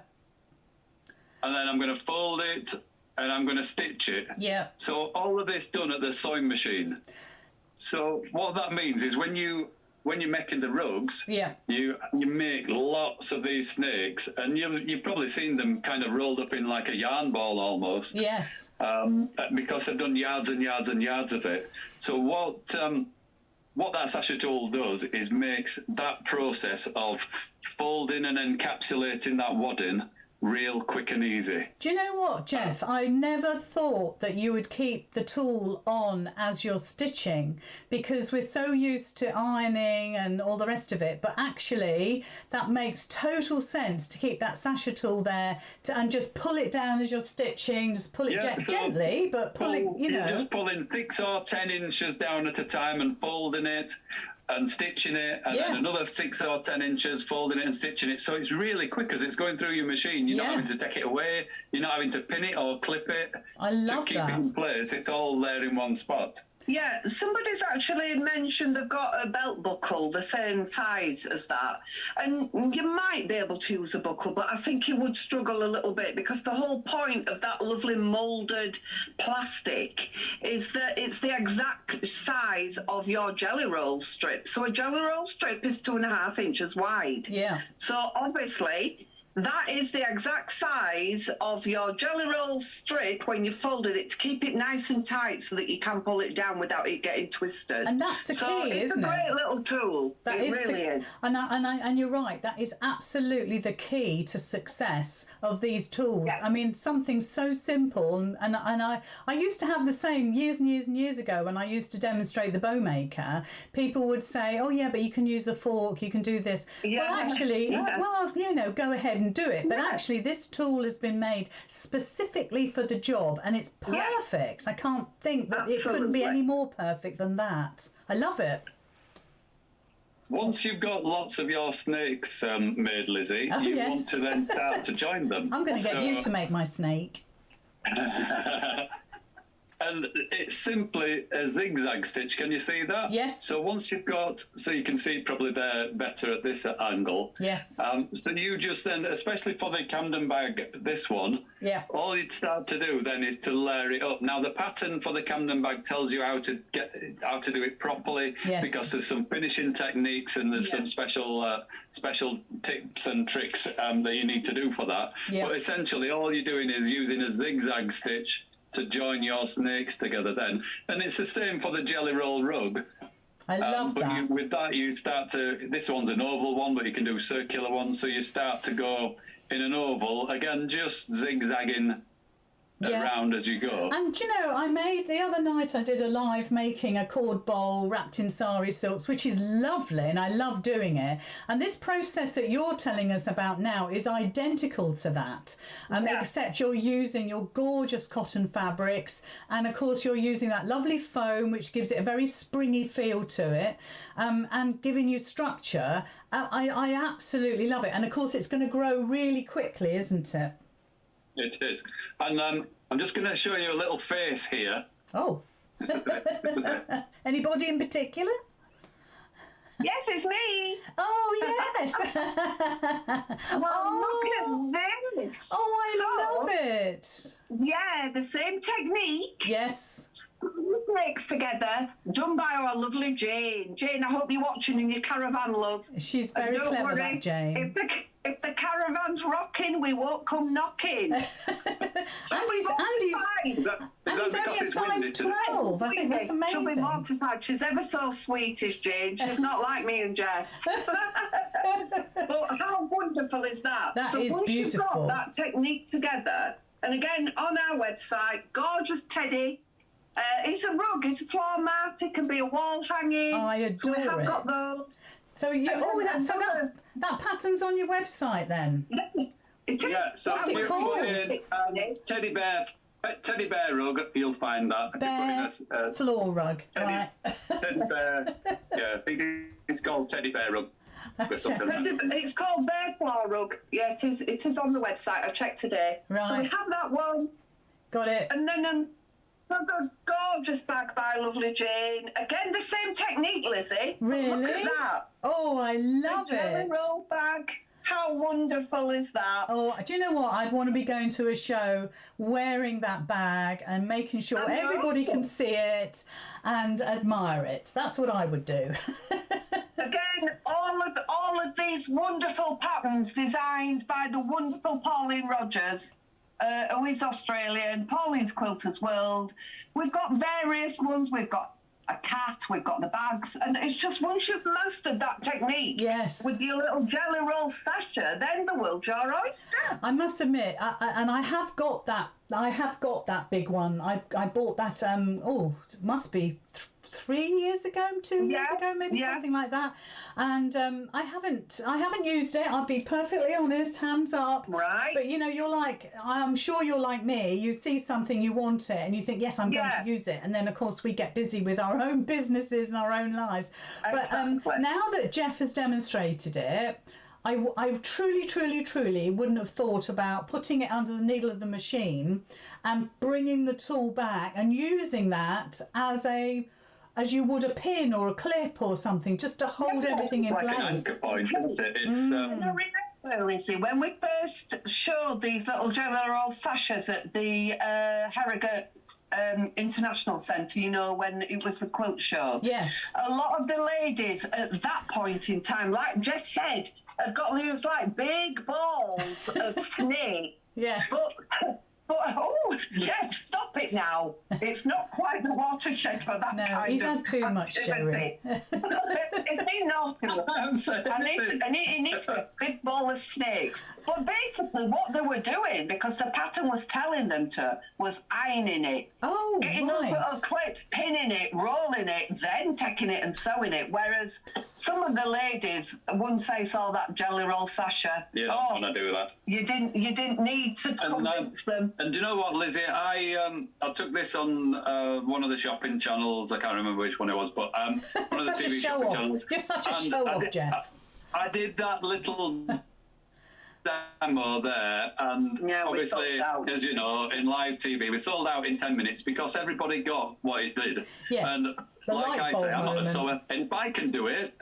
And then I'm going to fold it and I'm going to stitch it. Yeah. So all of this done at the sewing machine. So what that means is when you're making the rugs, yeah, you make lots of these snakes, and you've probably seen them kind of rolled up in like a yarn ball almost. Yes. Because they've done yards and yards and yards of it. So what that sasha tool does is makes that process of folding and encapsulating that wadding real quick and easy. Do you know what, Jeff? I never thought that you would keep the tool on as you're stitching, because we're so used to ironing and all the rest of it. But actually, that makes total sense to keep that sasha tool there and just pull it down as you're stitching. Just pull it gently, but pull it, You're just pulling 6 or 10 inches down at a time and folding it and stitching it, and then another 6 or 10 inches, folding it and stitching it. So it's really quick because it's going through your machine. You're not having to take it away. You're not having to pin it or clip it. I love to keep it in place. It's all there in one spot. Yeah, somebody's actually mentioned they've got a belt buckle the same size as that. And you might be able to use a buckle, but I think you would struggle a little bit, because the whole point of that lovely moulded plastic is that it's the exact size of your jelly roll strip. So a jelly roll strip is 2.5 inches wide. Yeah. So obviously, that is the exact size of your jelly roll strip when you folded it, to keep it nice and tight so that you can pull it down without it getting twisted. And that's the key, isn't it? It's a great little tool. It really is. And you're right, that is absolutely the key to success of these tools. Yeah. I mean, something so simple, and I used to have the same years and years and years ago when I used to demonstrate the bow maker. People would say, oh yeah, but you can use a fork, you can do this. Yeah. Well, actually, well, you know, go ahead and do it. But actually, this tool has been made specifically for the job, and it's perfect. I can't think that it couldn't be any more perfect than that. I love it. Once you've got lots of your snakes made, Lizzie, you want to then start to join them. I'm going to get you to make my snake. And it's simply a zigzag stitch. Can you see that? Yes. So once you've got, so you can see it probably there better at this angle. Yes. So you just then, especially for the Camden bag, this one, all you'd start to do then is to layer it up. Now the pattern for the Camden bag tells you how to do it properly, because there's some finishing techniques and there's some special tips and tricks that you need to do for that. But essentially all you're doing is using a zigzag stitch to join your snakes together then. And it's the same for the jelly roll rug. I love that. But with that, you start to, this one's an oval one, but you can do circular ones, so you start to go in an oval, again, just zigzagging around as you go. And you know, the other night I did a live making a cord bowl wrapped in sari silks, which is lovely, and I love doing it. And this process that you're telling us about now is identical to that, except you're using your gorgeous cotton fabrics, and of course you're using that lovely foam, which gives it a very springy feel to it, and giving you structure. I absolutely love it. And of course it's going to grow really quickly, isn't it? It is. And I'm just going to show you a little face here. Oh. This is it. Anybody in particular? Yes, it's me. Oh, yes. Look at this. Oh, I love it. Yeah, the same technique. Yes. Snakes together, done by our lovely Jane. Jane, I hope you're watching in your caravan, love. She's very clever, that Jane. If the caravan's rocking, we won't come knocking. Andy's only a size 12. I think that's amazing. She'll be mortified. She's ever so sweetish, Jane. She's not like me and Jeff. But how wonderful is that? That is once beautiful. You've got that technique together, and again, on our website, gorgeous teddy. It's a rug, it's a floor mat, it can be a wall hanging. Oh, I adore it. We have got those. So that pattern's on your website then? It is. Yeah, so what's it called? Teddy bear rug, you'll find that. Bear floor rug, right. Teddy bear, I think it's called teddy bear rug. with something like that. It's called Bear Claw Rug. Yeah, it is on the website. I checked today. Right. So we have that one. Got it. And then a gorgeous bag by Lovely Jane. Again, the same technique, Lizzie. Really? Look at that. Oh, I love the jelly it. roll bag. How wonderful is that? Oh, do you know what? I'd want to be going to a show wearing that bag and making sure everybody can see it and admire it. That's what I would do. Again, all of these wonderful patterns designed by the wonderful Pauline Rogers, who is Australian, Pauline's Quilters World. We've got various ones. We've got a cat, we've got the bags, and it's just once you've mastered that technique, yes, with your little jelly roll sasher, then the world's your oyster. I must admit, I have got that big one. I bought that. It must be 3 years ago, 2 years ago, maybe something like that. And I haven't used it. I'll be perfectly honest, hands up. Right. But I'm sure you're like me. You see something, you want it, and you think, yes, I'm going to use it. And then of course we get busy with our own businesses and our own lives. Exactly. But now that Jeff has demonstrated it, I truly wouldn't have thought about putting it under the needle of the machine and bringing the tool back and using that as you would a pin or a clip or something, just to hold everything in like place. Like an anchor point, isn't it? It's, remember, Lizzie, when we first showed these little jelly roll sashes at the Harrogate International Centre, when it was the quilt show. Yes. A lot of the ladies at that point in time, like Jess said, had got these like big balls of snake. Yes. But Jeff, stop it now. It's not quite the watershed for that kind of he's had too much, Jerry. It's been naughty. And he needs a big ball of snakes. But basically what they were doing, because the pattern was telling them to, was ironing it. Oh, getting those little clips, pinning it, rolling it, then taking it and sewing it. Whereas some of the ladies, once they saw that jelly roll sasher, I don't want to do that. You didn't need to convince them. And do you know what, Lizzie? I took this on one of the shopping channels. I can't remember which one it was, but one of the TV shopping channels. You're such a show-off, Jeff. I did that little demo there, and obviously, as you know, in live TV, we sold out in 10 minutes because everybody got what it did. Yes. And like I say, I'm not a sewer, and if I can do it,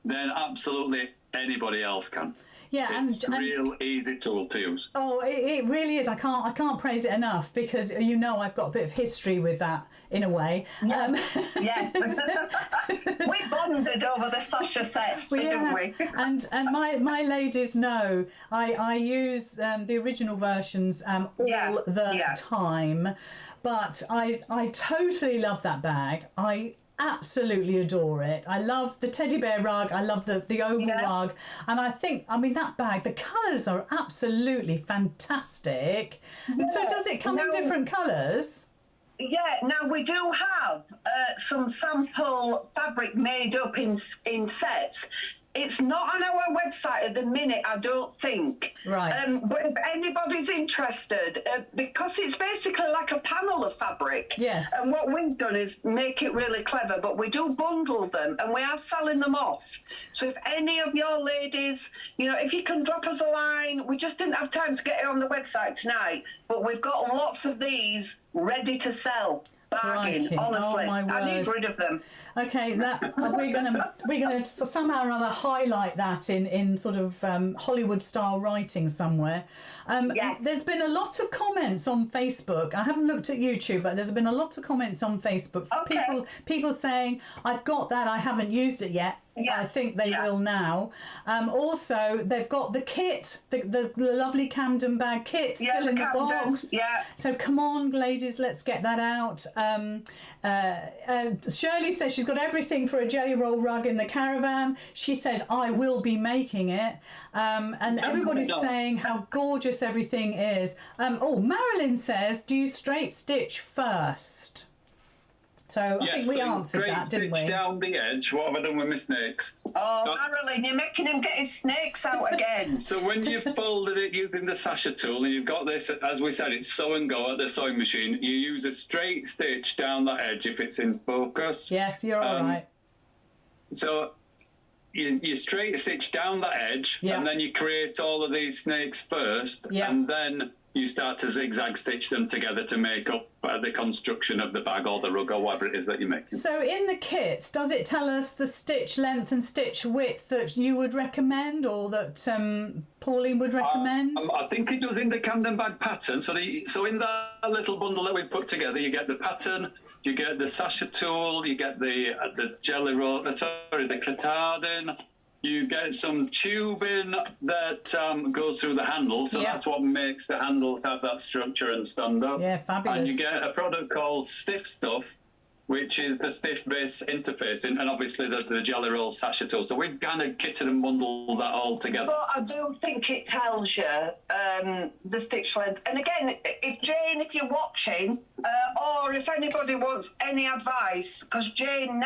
then absolutely anybody else can. Yeah, it's a real easy tool to use. Oh, it really is. I can't praise it enough because I've got a bit of history with that in a way. Yes. We bonded over the sasha sets, didn't we? And my ladies know I use the original versions all the time, but I totally love that bag. I absolutely adore it. I love the teddy bear rug. I love the oval rug, and that bag, the colours are absolutely fantastic. And so does it come in different colours? Yeah, now we do have some sample fabric made up in sets. It's not on our website at the minute, I don't think. Right. But if anybody's interested, because it's basically like a panel of fabric. Yes. And what we've done is make it really clever, but we do bundle them and we are selling them off. So if any of your ladies, if you can drop us a line, we just didn't have time to get it on the website tonight, but we've got lots of these ready to sell. Bargain, honestly. I need rid of them. Okay, we're gonna somehow or other highlight that in sort of Hollywood style writing somewhere. Yes. There's been a lot of comments on Facebook. I haven't looked at YouTube, but there's been a lot of comments on Facebook. Okay. People saying, I've got that, I haven't used it yet. Yeah. I think they will now. Also, they've got the kit, the lovely Camden bag kit still in the box. Yeah. So come on, ladies, let's get that out. Shirley says she's got everything for a jelly roll rug in the caravan. She said, I will be making it. And everybody's saying how gorgeous everything is. Marilyn says, do you straight stitch first? So I think we answered that, didn't we? Straight stitch down the edge. What have I done with my snakes? Oh, Marilyn, you're making him get his snakes out again. So when you've folded it using the sasha tool and you've got this, as we said, it's sew and go at the sewing machine, you use a straight stitch down that edge if it's in focus. Yes, you're all right. So you straight stitch down that edge, Yeah. and then you create all of these snakes first, Yeah. and then you start to zigzag stitch them together to make up the construction of the bag or the rug or whatever it is that you're making. So in the kits, does it tell us the stitch length and stitch width that you would recommend, or that Pauline would recommend? I think it does in the Camden bag pattern. So in that little bundle that we put together, you get the pattern, you get the sash tool, you get the jelly roll, the catardin. You get some tubing that goes through the handles, so that's what makes the handles have that structure and stand up. Yeah, fabulous. And you get a product called Stiff Stuff, which is the stiff base interfacing, and obviously the jelly roll sash tool. So we've kind of kitted and bundled that all together. But I do think it tells you the stitch length. And again, if you're watching, or if anybody wants any advice, because Jane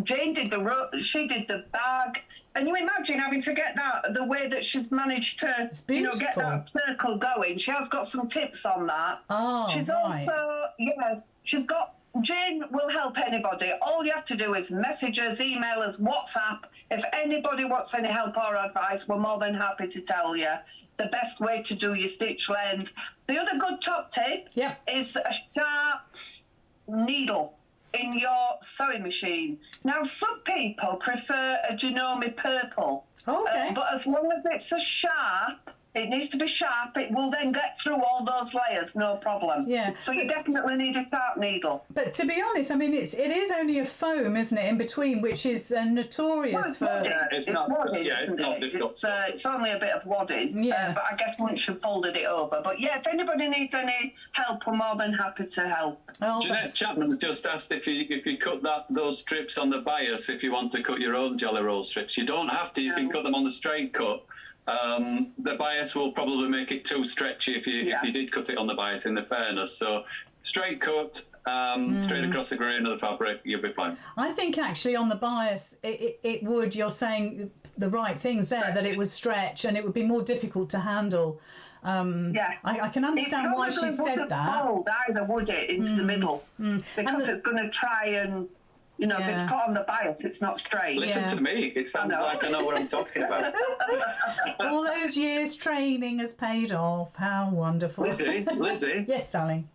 did the bag, and you imagine having to get that the way that she's managed to, get that circle going. She has got some tips on that. Oh, she's right. also, Jane will help anybody. All you have to do is message us, email us, WhatsApp. If anybody wants any help or advice, we're more than happy to tell you the best way to do your stitch length. The other good top tip is a sharp needle in your sewing machine. Now, some people prefer a Ergonomic purple. Okay. But as long as it's it needs to be sharp, it will then get through all those layers, no problem. Yeah. So you definitely need a sharp needle. But to be honest, I mean, it is only a foam, isn't it, in between, which is notorious for... It's only a bit of wadding. Yeah. But I guess once you've folded it over. But yeah, if anybody needs any help, we're more than happy to help. Oh, Jeanette Chapman's just asked if you cut those strips on the bias, if you want to cut your own jelly roll strips. You don't have to. You can cut them on the straight cut. The bias will probably make it too stretchy if you did cut it on the bias, in the fairness. So straight cut, straight across the grain of the fabric, you'll be fine. I think actually on the bias, it would, you're saying the right things there, that it would stretch and it would be more difficult to handle. I can understand why she said that. Fold either, would it, into the middle? Because it's going to try and... if it's cut on the bias, it's not straight. Listen to me. It sounds like I know what I'm talking about. All those years training has paid off. How wonderful. Lizzy. Yes, darling.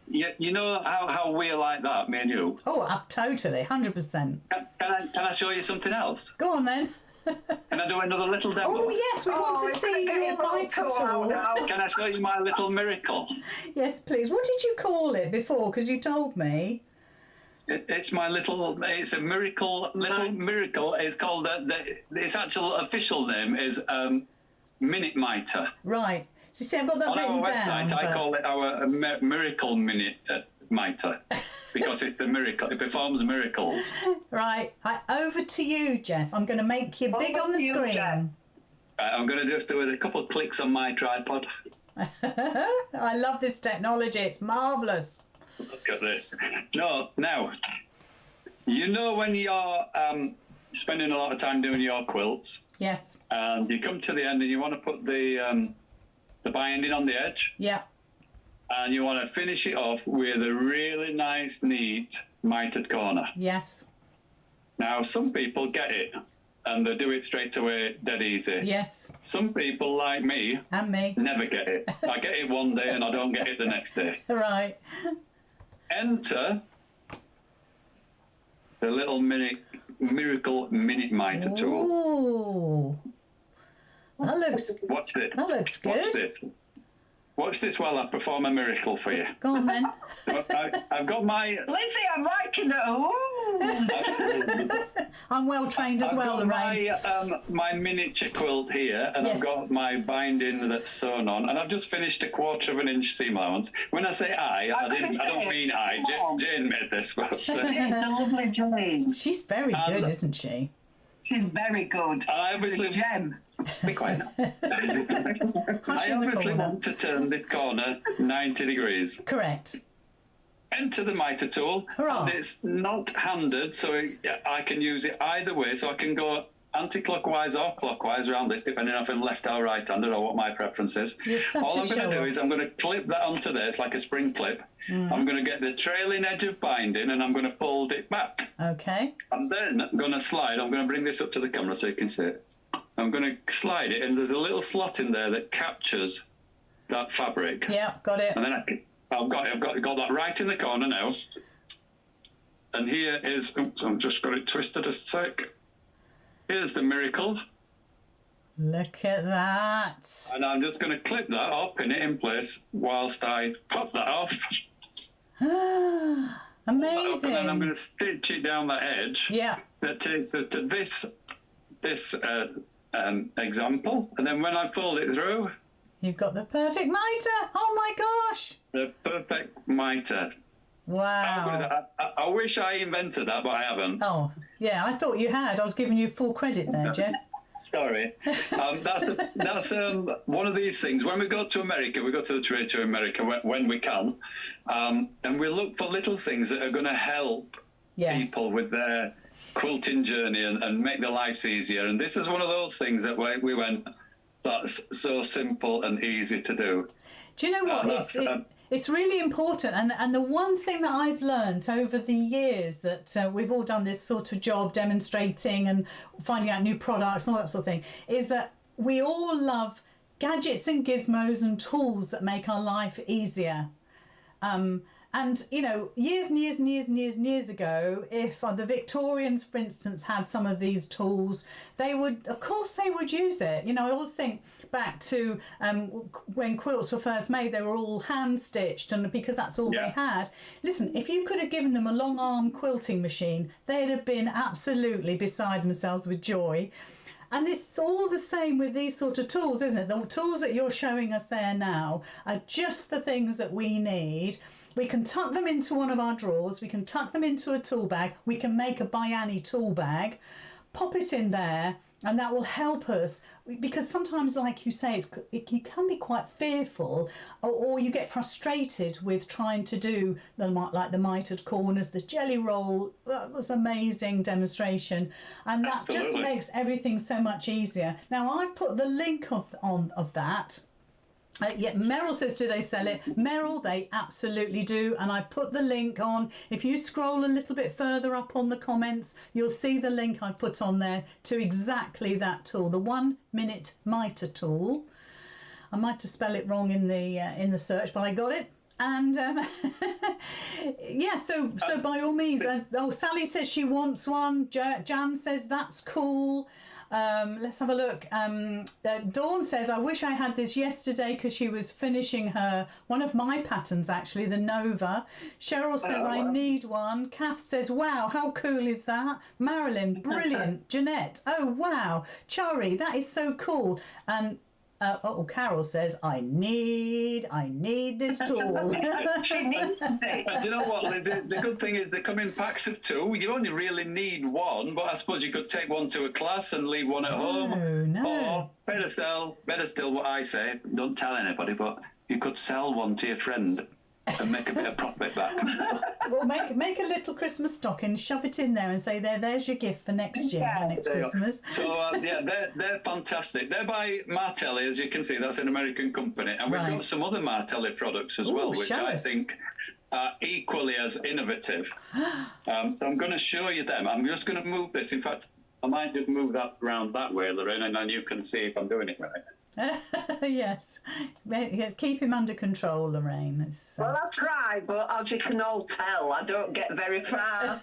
You know how we're like that, me and you? Oh, totally, 100%. Can I show you something else? Go on then. Can I do another little demo? Oh, yes, we want to see your mitre tool. Can I show you my little miracle? Yes, please. What did you call it before? Because you told me. It's my little. It's a miracle. Miracle. It's called. Its actual official name is Minute Mitre. Right. So see, I've got that written down. On our website, I call it our Miracle Minute Mitre because it's a miracle. It performs miracles. Right. Over to you, Jeff. I'm going to make you big on the screen. I'm going to just do a couple of clicks on my tripod. I love this technology. It's marvellous. Look at this. Now, you know when you're spending a lot of time doing your quilts? Yes. And you come to the end and you want to put the binding on the edge? Yeah. And you want to finish it off with a really nice, neat mitered corner. Yes. Now, some people get it and they do it straight away, dead easy. Yes. Some people, like me, and me, never get it. I get it one day and I don't get it the next day. Right. Enter the little miracle minute mitre tool. Ooh. That looks. Watch this. That looks good. Watch this. Watch this while I perform a miracle for you. Go on then. So I've got my... Lizzy, I'm liking it. Ooh. I'm well trained as well, Lorraine. I've got my miniature quilt here, and I've got my binding that's sewn on, and I've just finished a 1/4 inch seam allowance. When I say I don't mean I. Jane made this. But, the lovely Jane. She's very good, isn't she? She's very good. I obviously... Gem. Be quiet now. I obviously want to turn this corner 90 degrees. Correct. Enter the mitre tool, and it's not handed, so I can use it either way. So I can go anti-clockwise or clockwise around this, depending on if I'm left or right-handed or what my preference is. All I'm going to do is I'm going to clip that onto this like a spring clip. I'm going to get the trailing edge of binding and I'm going to fold it back. Okay. I'm then going to slide. I'm going to bring this up to the camera so you can see it. I'm going to slide it, and there's a little slot in there that captures that fabric. Yeah, got it. And then I've got that right in the corner now. And here is, oops, I've just got it twisted a sec. Here's the miracle. Look at that. And I'm just going to clip that or pin it in place whilst I pop that off. Amazing. And then I'm going to stitch it down that edge. Yeah. That takes us to this example. And then when I fold it through, you've got the perfect mitre. Oh my gosh. The perfect mitre. Wow. I wish I invented that, but I haven't. Oh, yeah, I thought you had. I was giving you full credit there, Jeff. Sorry. That's one of these things. When we go to America, we go to the trade show in America when we can, and we look for little things that are going to help people with their quilting journey and make their lives easier. And this is one of those things that we went, that's so simple and easy to do. Do you know what? It's really important, and the one thing that I've learned over the years that we've all done this sort of job, demonstrating and finding out new products and all that sort of thing, is that we all love gadgets and gizmos and tools that make our life easier. And, you know, years and years and years and years and years ago, if the Victorians, for instance, had some of these tools, they would, of course, they would use it. You know, I always think back to when quilts were first made, they were all hand-stitched, and because that's all they had. Listen, if you could have given them a long-arm quilting machine, they'd have been absolutely beside themselves with joy. And it's all the same with these sort of tools, isn't it? The tools that you're showing us there now are just the things that we need. We can tuck them into one of our drawers, we can tuck them into a tool bag, we can make a Biani tool bag, pop it in there, and that will help us, because sometimes, like you say, you can be quite fearful, or you get frustrated with trying to do like the mitered corners, the jelly roll. That was amazing demonstration, and that just makes everything so much easier. Now I've put the link of that. Meryl says, do they sell it? Meryl, they absolutely do, and I put the link on. If you scroll a little bit further up on the comments, you'll see the link I put on there to exactly that tool, the 1 minute mitre tool. I might have spelled it wrong in the search, but I got it. And so by all means. Sally says she wants one. Jan says that's cool. Let's have a look. Dawn says, I wish I had this yesterday because she was finishing one of my patterns, actually, the Nova. Cheryl says, I need one. Kath says, wow, how cool is that? Marilyn, brilliant. Jeanette, oh, wow. Chari, that is so cool. And Carol says, I need this tool. She needs it. Do you know what? The good thing is they come in packs of 2. You only really need 1, but I suppose you could take 1 to a class and leave 1 at home. No. Or better still, what I say, don't tell anybody, but you could sell 1 to your friend and make a bit of profit back. Well, make a little Christmas stocking, shove it in there and say, there's your gift for next year, next Christmas. So, they're fantastic. They're by Martelli, as you can see. That's an American company. And we've got some other Martelli products as well, which I think are equally as innovative. So I'm going to show you them. I'm just going to move this. In fact, I might just move that around that way, Lorraine, and then you can see if I'm doing it right. Yes, keep him under control, Lorraine. Well, I try, but as you can all tell, I don't get very far.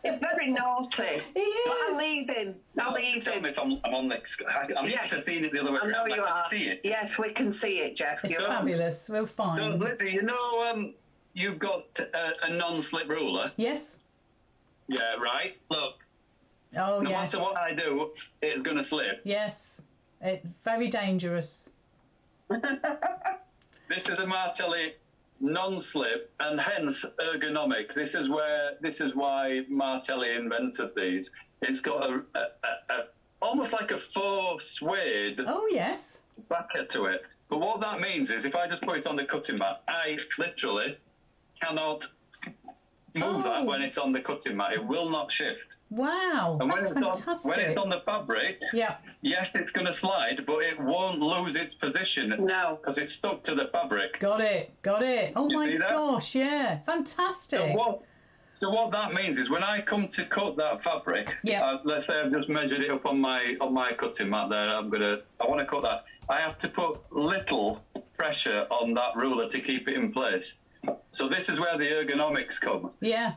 It's very naughty. He is. But I leave him. Tell me if I'm on this. I'm used to seeing it the other way around. I know you are. See it. Yes, we can see it, Jeff. It's fabulous. We'll find. So, Lizzy, you know, you've got a non-slip ruler. Yes. Yeah, right. Look. Oh, no yes. matter what I do, it's going to slip. Yes. It's very dangerous. This is a Martelli non-slip, and hence ergonomic. This is why Martelli invented these. It's got a almost like a faux suede. Oh yes. Bracket to it. But what that means is, if I just put it on the cutting mat, I literally cannot move that when it's on the cutting mat. It will not shift. Wow, And that's fantastic. When it's on the fabric, yes, it's going to slide, but it won't lose its position. No. Because it's stuck to the fabric. Got it. Oh my gosh, yeah, fantastic. So what that means is when I come to cut that fabric, let's say I've just measured it up on my cutting mat there. I want to cut that. I have to put little pressure on that ruler to keep it in place. So this is where the ergonomics come. Yeah.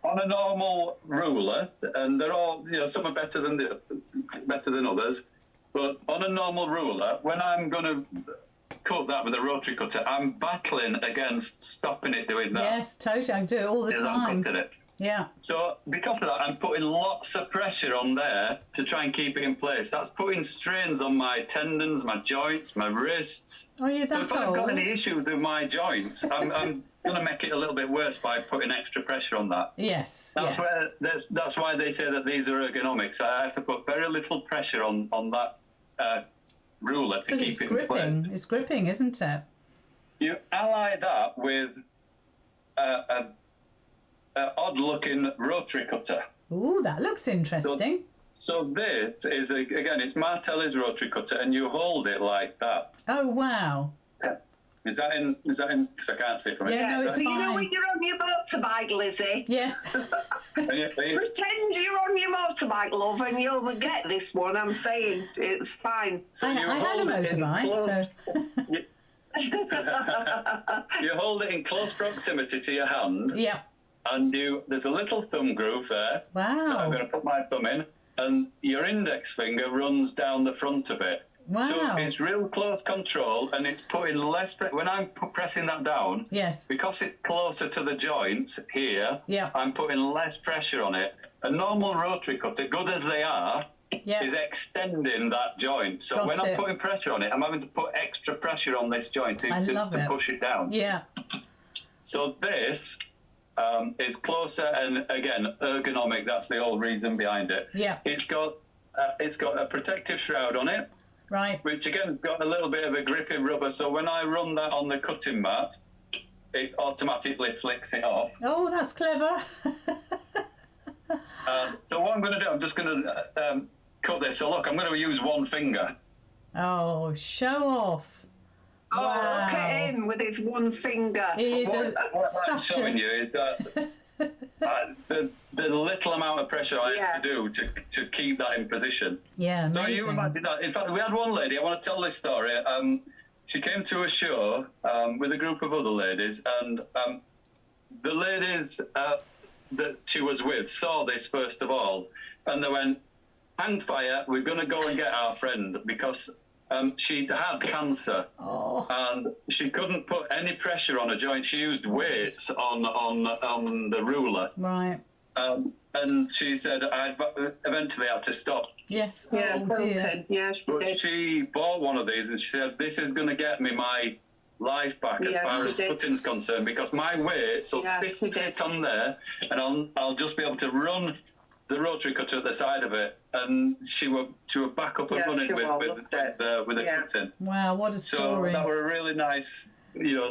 On a normal ruler, and they're all, some are better than others, but on a normal ruler, when I'm going to cut that with a rotary cutter, I'm battling against stopping it doing that. Yes, totally. I do it all the time. I'm cutting it. Yeah. So because of that, I'm putting lots of pressure on there to try and keep it in place. That's putting strains on my tendons, my joints, my wrists. Oh, you're that old? So if I've got any issues with my joints, I'm going to make it a little bit worse by putting extra pressure on that. Yes. That's why they say that these are ergonomics. I have to put very little pressure on that ruler to keep it in place. It's gripping, isn't it? You ally that with an odd-looking rotary cutter. Ooh, that looks interesting. So this is, again, it's Martelli's rotary cutter, and you hold it like that. Oh, wow. Is that in? Because I can't see from it. Yeah, no, it's fine. You know when you're on your motorbike, Lizzie? Yes. Pretend you're on your motorbike, love, and you'll get this one. I'm saying it's fine. So I had a motorbike, You hold it in close proximity to your hand. Yeah. And there's a little thumb groove there. Wow. That I'm going to put my thumb in, and your index finger runs down the front of it. Wow. So it's real close control, and it's putting less pressure. When I'm pressing that down, because it's closer to the joints here, I'm putting less pressure on it. A normal rotary cutter, good as they are, is extending that joint. So when I'm putting pressure on it, I'm having to put extra pressure on this joint to push it down. Yeah. So this is closer, and again, ergonomic. That's the whole reason behind it. Yeah. It's got a protective shroud on it. Right. Which again has got a little bit of a gripping rubber, so when I run that on the cutting mat, it automatically flicks it off. Oh, that's clever. So what I'm going to do, I'm just going to cut this. So look, I'm going to use one finger. Oh, show off. Oh, wow. Look at him with his one finger. What I'm showing you is that the little amount of pressure I have to do to keep that in position. Yeah, amazing. So you imagine that. In fact, we had one lady, I want to tell this story. She came to a show with a group of other ladies, and the ladies that she was with saw this first of all, and they went, hang fire, we're going to go and get our friend, because she had cancer, and she couldn't put any pressure on her joint. She used weights on the ruler. Right. And she said, I eventually had to stop. Yes. Yeah, oh, dear. Yeah, she did. She bought one of these, and she said, this is going to get me my life back as far as cutting's concerned, because my weights will sit on there, and I'll just be able to run the rotary cutter at the side of it, and she were back up and running with the cutting. Wow, what a story! So that were a really nice,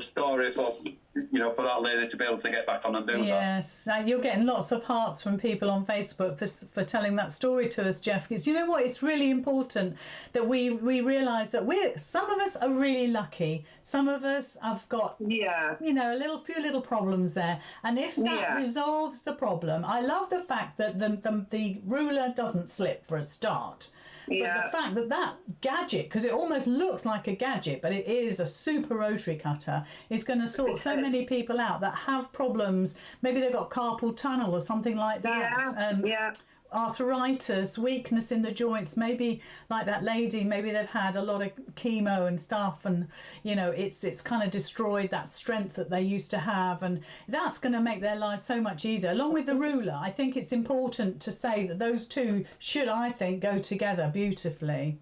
story for that lady to be able to get back on and do that. Yes, you're getting lots of hearts from people on Facebook for telling that story to us, Jeff. Because you know what, it's really important that we realise that some of us are really lucky. Some of us have got a few little problems there, and if that resolves the problem, I love the fact that the ruler doesn't slip for a start. But the fact that gadget, because it almost looks like a gadget, but it is a super rotary cutter, is going to sort so many people out that have problems. Maybe they've got carpal tunnel or something like that. Arthritis, weakness in the joints, maybe like that lady, maybe they've had a lot of chemo and stuff, and it's kind of destroyed that strength that they used to have, and that's going to make their lives so much easier. Along with the ruler, I think it's important to say that those two should, I think, go together beautifully.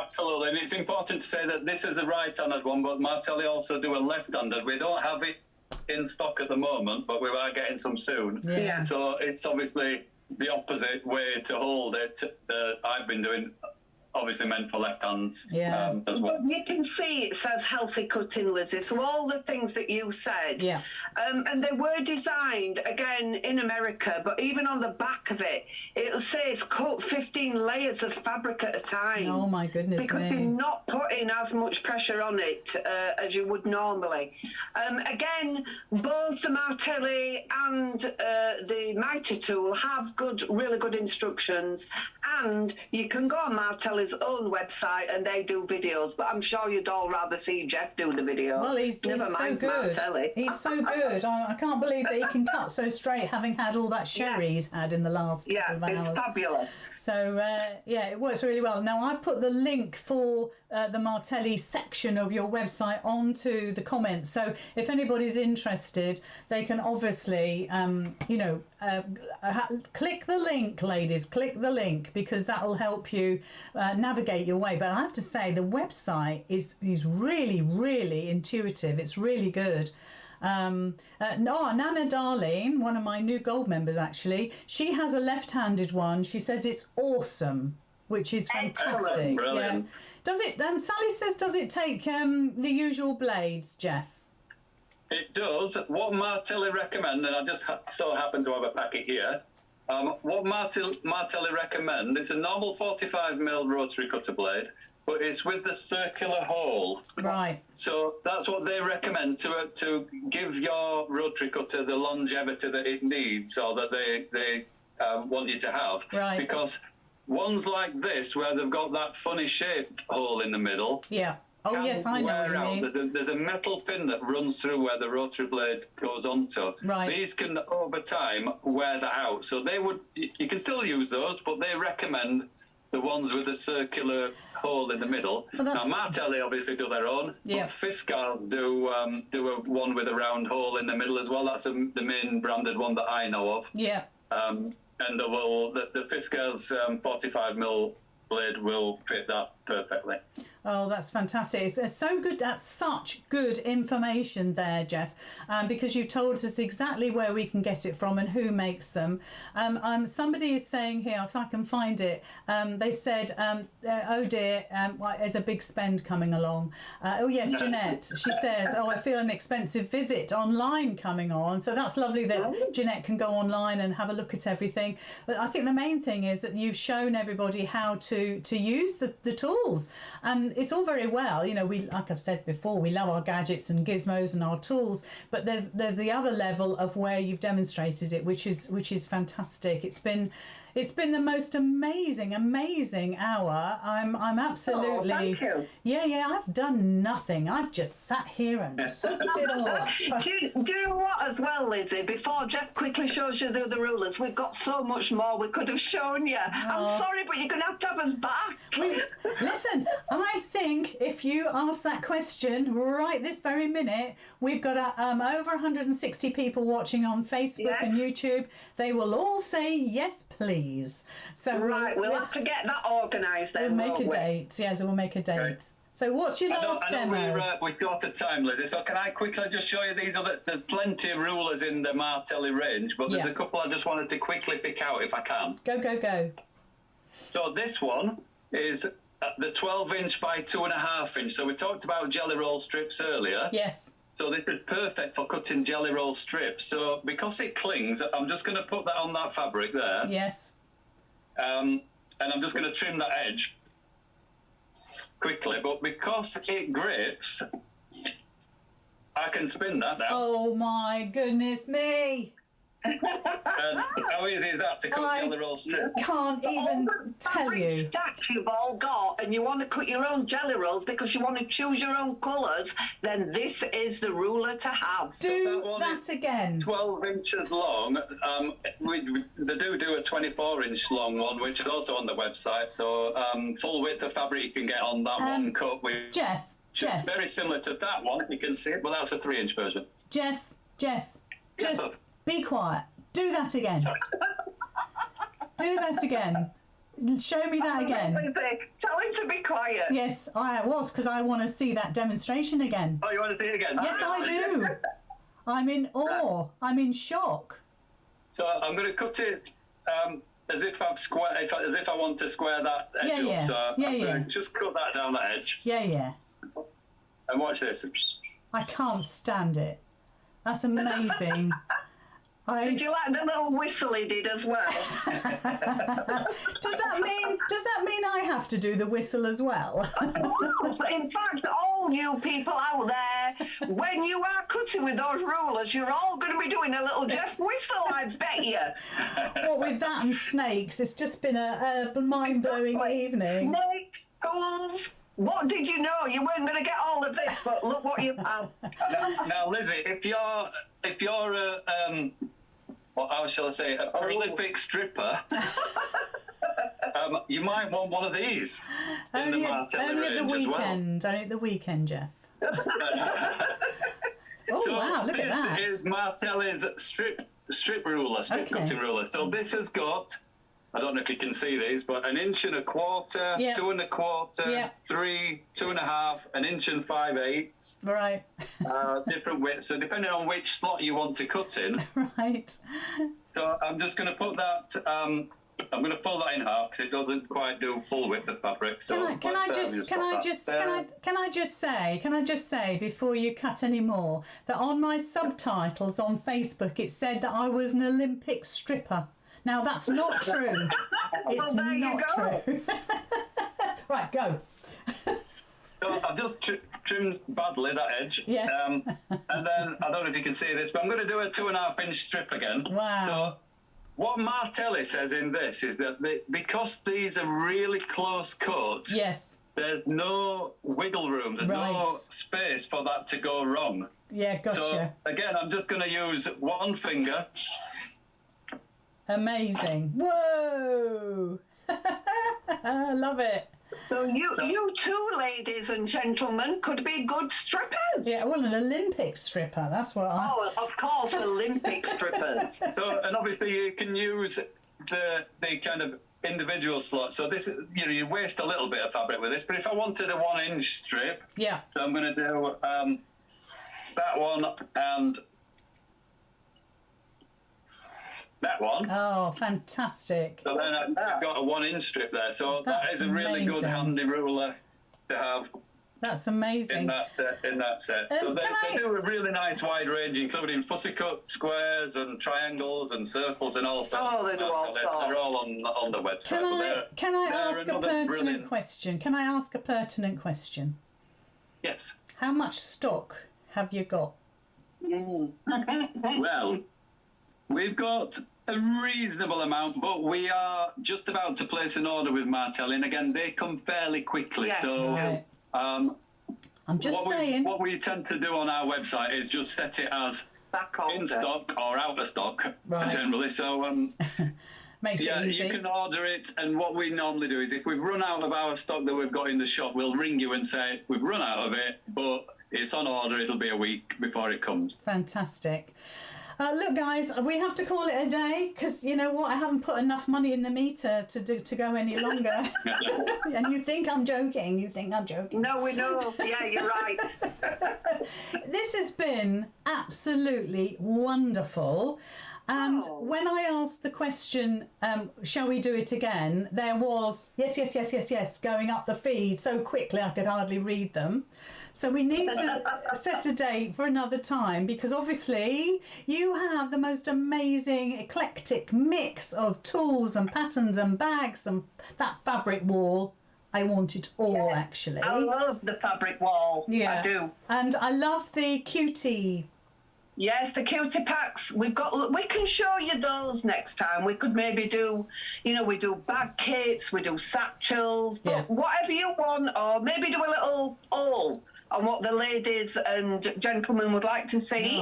Absolutely, and it's important to say that this is a right-handed one, but Martelli also do a left-handed. We don't have it in stock at the moment, but we are getting some soon. So it's obviously the opposite way to hold it that I've been doing obviously meant for left hands as well. Well, you can see it says healthy cutting, Lizzie. So all the things that you said, and they were designed again in America, but even on the back of it, it'll say it's cut 15 layers of fabric at a time. Oh my goodness Because me. you're not putting as much pressure on it as you would normally. Again, both the martelli and the mitre tool have really good instructions, and you can go on Martelli's own website and they do videos, but I'm sure you'd all rather see Jeff do the video. Well, he's so good. Martelli. He's so good. I can't believe that he can cut so straight, having had all that sherry he's had in the last couple of hours. It's fabulous. So, it works really well. Now, I've put the link for the Martelli section of your website onto the comments. So if anybody's interested, they can obviously, click the link, ladies. Click the link, because that will help you navigate your way. But I have to say, the website is really, really intuitive. It's really good. Nana Darlene, one of my new gold members actually, she has a left-handed one. She says it's awesome, which is fantastic. Brilliant. Does it? Sally says, does it take the usual blades, Jeff? It does. What Martelli recommend, and I just so happen to have a packet here. What Martelli recommend, it's a normal 45mm rotary cutter blade, but it's with the circular hole. Right. So that's what they recommend to give your rotary cutter the longevity that it needs, or that they want you to have. Right. Because ones like this, where they've got that funny shaped hole in the middle. Yeah. Oh yes, I know what you mean. There's a metal pin that runs through where the rotary blade goes onto. Right. These can, over time, wear that out. So you can still use those, but they recommend the ones with the circular hole in the middle. Well, now, Martelli obviously do their own, but Fiskars do a one with a round hole in the middle as well. That's the main branded one that I know of. Yeah. And the Fiskars 45mm blade will fit that perfectly. Oh, that's fantastic. They're so good. That's such good information there, Jeff, because you've told us exactly where we can get it from and who makes them. Somebody is saying here, if I can find it, they said, oh dear, there's a big spend coming along. Oh yes, Jeanette. She says, oh, I feel an expensive visit online coming on. So that's lovely that Jeanette can go online and have a look at everything. But I think the main thing is that you've shown everybody how to use the tools. And it's all very well, like I've said before, we love our gadgets and gizmos and our tools, but there's the other level of where you've demonstrated it, which is fantastic. It's been the most amazing hour. I'm absolutely. Oh, thank you. Yeah. I've done nothing. I've just sat here and soaked it all up. Do you know what, as well, Lizzie? Before Jeff quickly shows you the rulers, we've got so much more we could have shown you. I'm sorry, but you're going to have us back. Listen, I think if you ask that question right this very minute, we've got over 160 people watching on Facebook and YouTube. They will all say yes, please. So we'll have to get that organised then. We'll make a date. Yes, we'll make a date. Okay. So what's your last demo? We're short of time, Lizzie, so can I quickly just show you these other... There's plenty of rulers in the Martelli range, but there's a couple I just wanted to quickly pick out if I can. Go. So this one is the 12-inch by 2.5-inch. So we talked about jelly roll strips earlier. Yes. So this is perfect for cutting jelly roll strips. So because it clings, I'm just going to put that on that fabric there. Yes. And I'm just going to trim that edge quickly. But because it grips, I can spin that now. Oh my goodness me! And how easy is that to cut jelly roll strips? Can't even tell you. Stack you've all got, and you want to cut your own jelly rolls because you want to choose your own colours, then this is the ruler to have. Do that again. 12 inches long. They do a 24-inch long one, which is also on the website. So full width of fabric you can get on that one cut. Jeff. Very similar to that one. You can see it, but that's a 3-inch version. Jeff, just be quiet. Do that again. Do that again. Show me that again. Tell him to be quiet. Yes, I was, because I want to see that demonstration again. Oh, you want to see it again? Yes, I do. I'm in awe. I'm in shock. So I'm going to cut it as if I've as if I want to square that edge up. So I'm going to just cut that down the edge. Yeah. And watch this. I can't stand it. That's amazing. Did you like the little whistle he did as well? Does that mean I have to do the whistle as well? In fact, all you people out there, when you are cutting with those rulers, you're all going to be doing a little Jeff whistle, I bet you. What with that and snakes, it's just been a mind-blowing evening. Snakes, tools. What did you know? You weren't going to get all of this, but look what you have. Now, Lizzy, if you're well, how shall I say, a Olympic stripper, you might want one of these in the Martelli range as well. Only at the weekend, Jeff. Oh, wow, look at that. This is Martelli's strip ruler, cutting ruler. So this has got, I don't know if you can see these, but 1 1/4 inch, 2 1/4, 3, 2.5, 1 inch and 5/8. Right. Different widths. So depending on which slot you want to cut in. Right. So I'm just going to put that. I'm going to pull that in half because it doesn't quite do full width of fabric. So can I just say before you cut any more that on my subtitles on Facebook it said that I was an Olympic stripper. Now that's not true. It's not true. Right, go. So I've just trimmed badly that edge. Yes. And then I don't know if you can see this, but I'm going to do a 2.5 inch strip again. Wow. So what Martelli says in this is that because these are really close cut. Yes. There's no wiggle room. There's no space for that to go wrong. Yeah, gotcha. So again, I'm just going to use one finger. Amazing. Whoa. I love it. So you two, ladies and gentlemen, could be good strippers. Yeah, well, an Olympic stripper, that's what I... Oh, of course, Olympic strippers. So, and obviously you can use the kind of individual slot. So this, you waste a little bit of fabric with this, but if I wanted a 1 inch strip, yeah. So I'm going to do that one and that one. Oh, fantastic. So then I've got a 1 inch strip there. So that is a really good handy ruler to have. That's amazing. In that set. So they do a really nice wide range, including fussy cut squares and triangles and circles and all sorts. Oh, they do all sorts. They're all on the website. Can I ask a pertinent question? Can I ask a pertinent question? Yes. How much stock have you got? Well, we've got a reasonable amount, but we are just about to place an order with Martelli, and again, they come fairly quickly. Yeah. So. Right. I'm just saying. What we tend to do on our website is just set it as in stock or out of stock, generally. So makes it easy. You can order it, and what we normally do is if we've run out of our stock that we've got in the shop, we'll ring you and say we've run out of it, but it's on order. It'll be a week before it comes. Fantastic. Look, guys, we have to call it a day because you know what? I haven't put enough money in the meter to go any longer. And you think I'm joking? No, we know. Yeah, you're right. This has been absolutely wonderful. And when I asked the question, shall we do it again? There was yes, going up the feed so quickly I could hardly read them. So we need to set a date for another time because obviously you have the most amazing eclectic mix of tools and patterns and bags and that fabric wall. I want it all, actually. I love the fabric wall. Yeah, I do. And I love the Cutie. Yes, the Cutie packs. We can show you those next time. We could maybe do, we do bag kits, we do satchels, but whatever you want, or maybe do a little haul on what the ladies and gentlemen would like to see.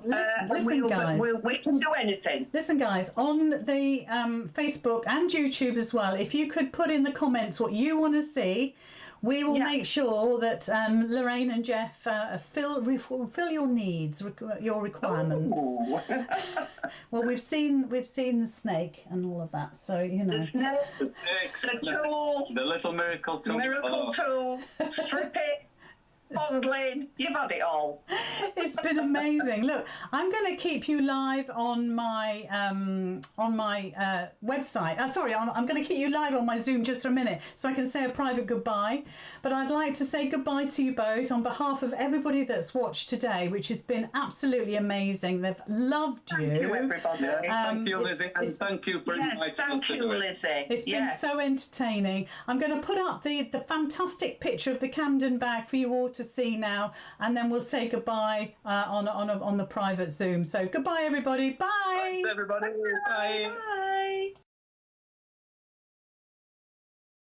Listen, guys. We can do anything. Listen, guys, on the Facebook and YouTube as well, if you could put in the comments what you want to see, we will make sure that Lorraine and Jeff fill your needs, your requirements. Well, we've seen the snake and all of that, so the snake, the tool, the little miracle tool, tool, strip it. puzzling. You've had it all. It's been amazing. Look, I'm going to keep you live on my website. Sorry, I'm going to keep you live on my Zoom just for a minute so I can say a private goodbye. But I'd like to say goodbye to you both on behalf of everybody that's watched today, which has been absolutely amazing. They've loved you. Thank you, everybody. Thank you, Lizzy, and thank you for inviting us. Thank you, Lizzy. It's been so entertaining. I'm going to put up the fantastic picture of the Camden bag for you all to see now, and then we'll say goodbye on the private Zoom. So goodbye, everybody. Bye. Thanks, everybody. Bye. Bye.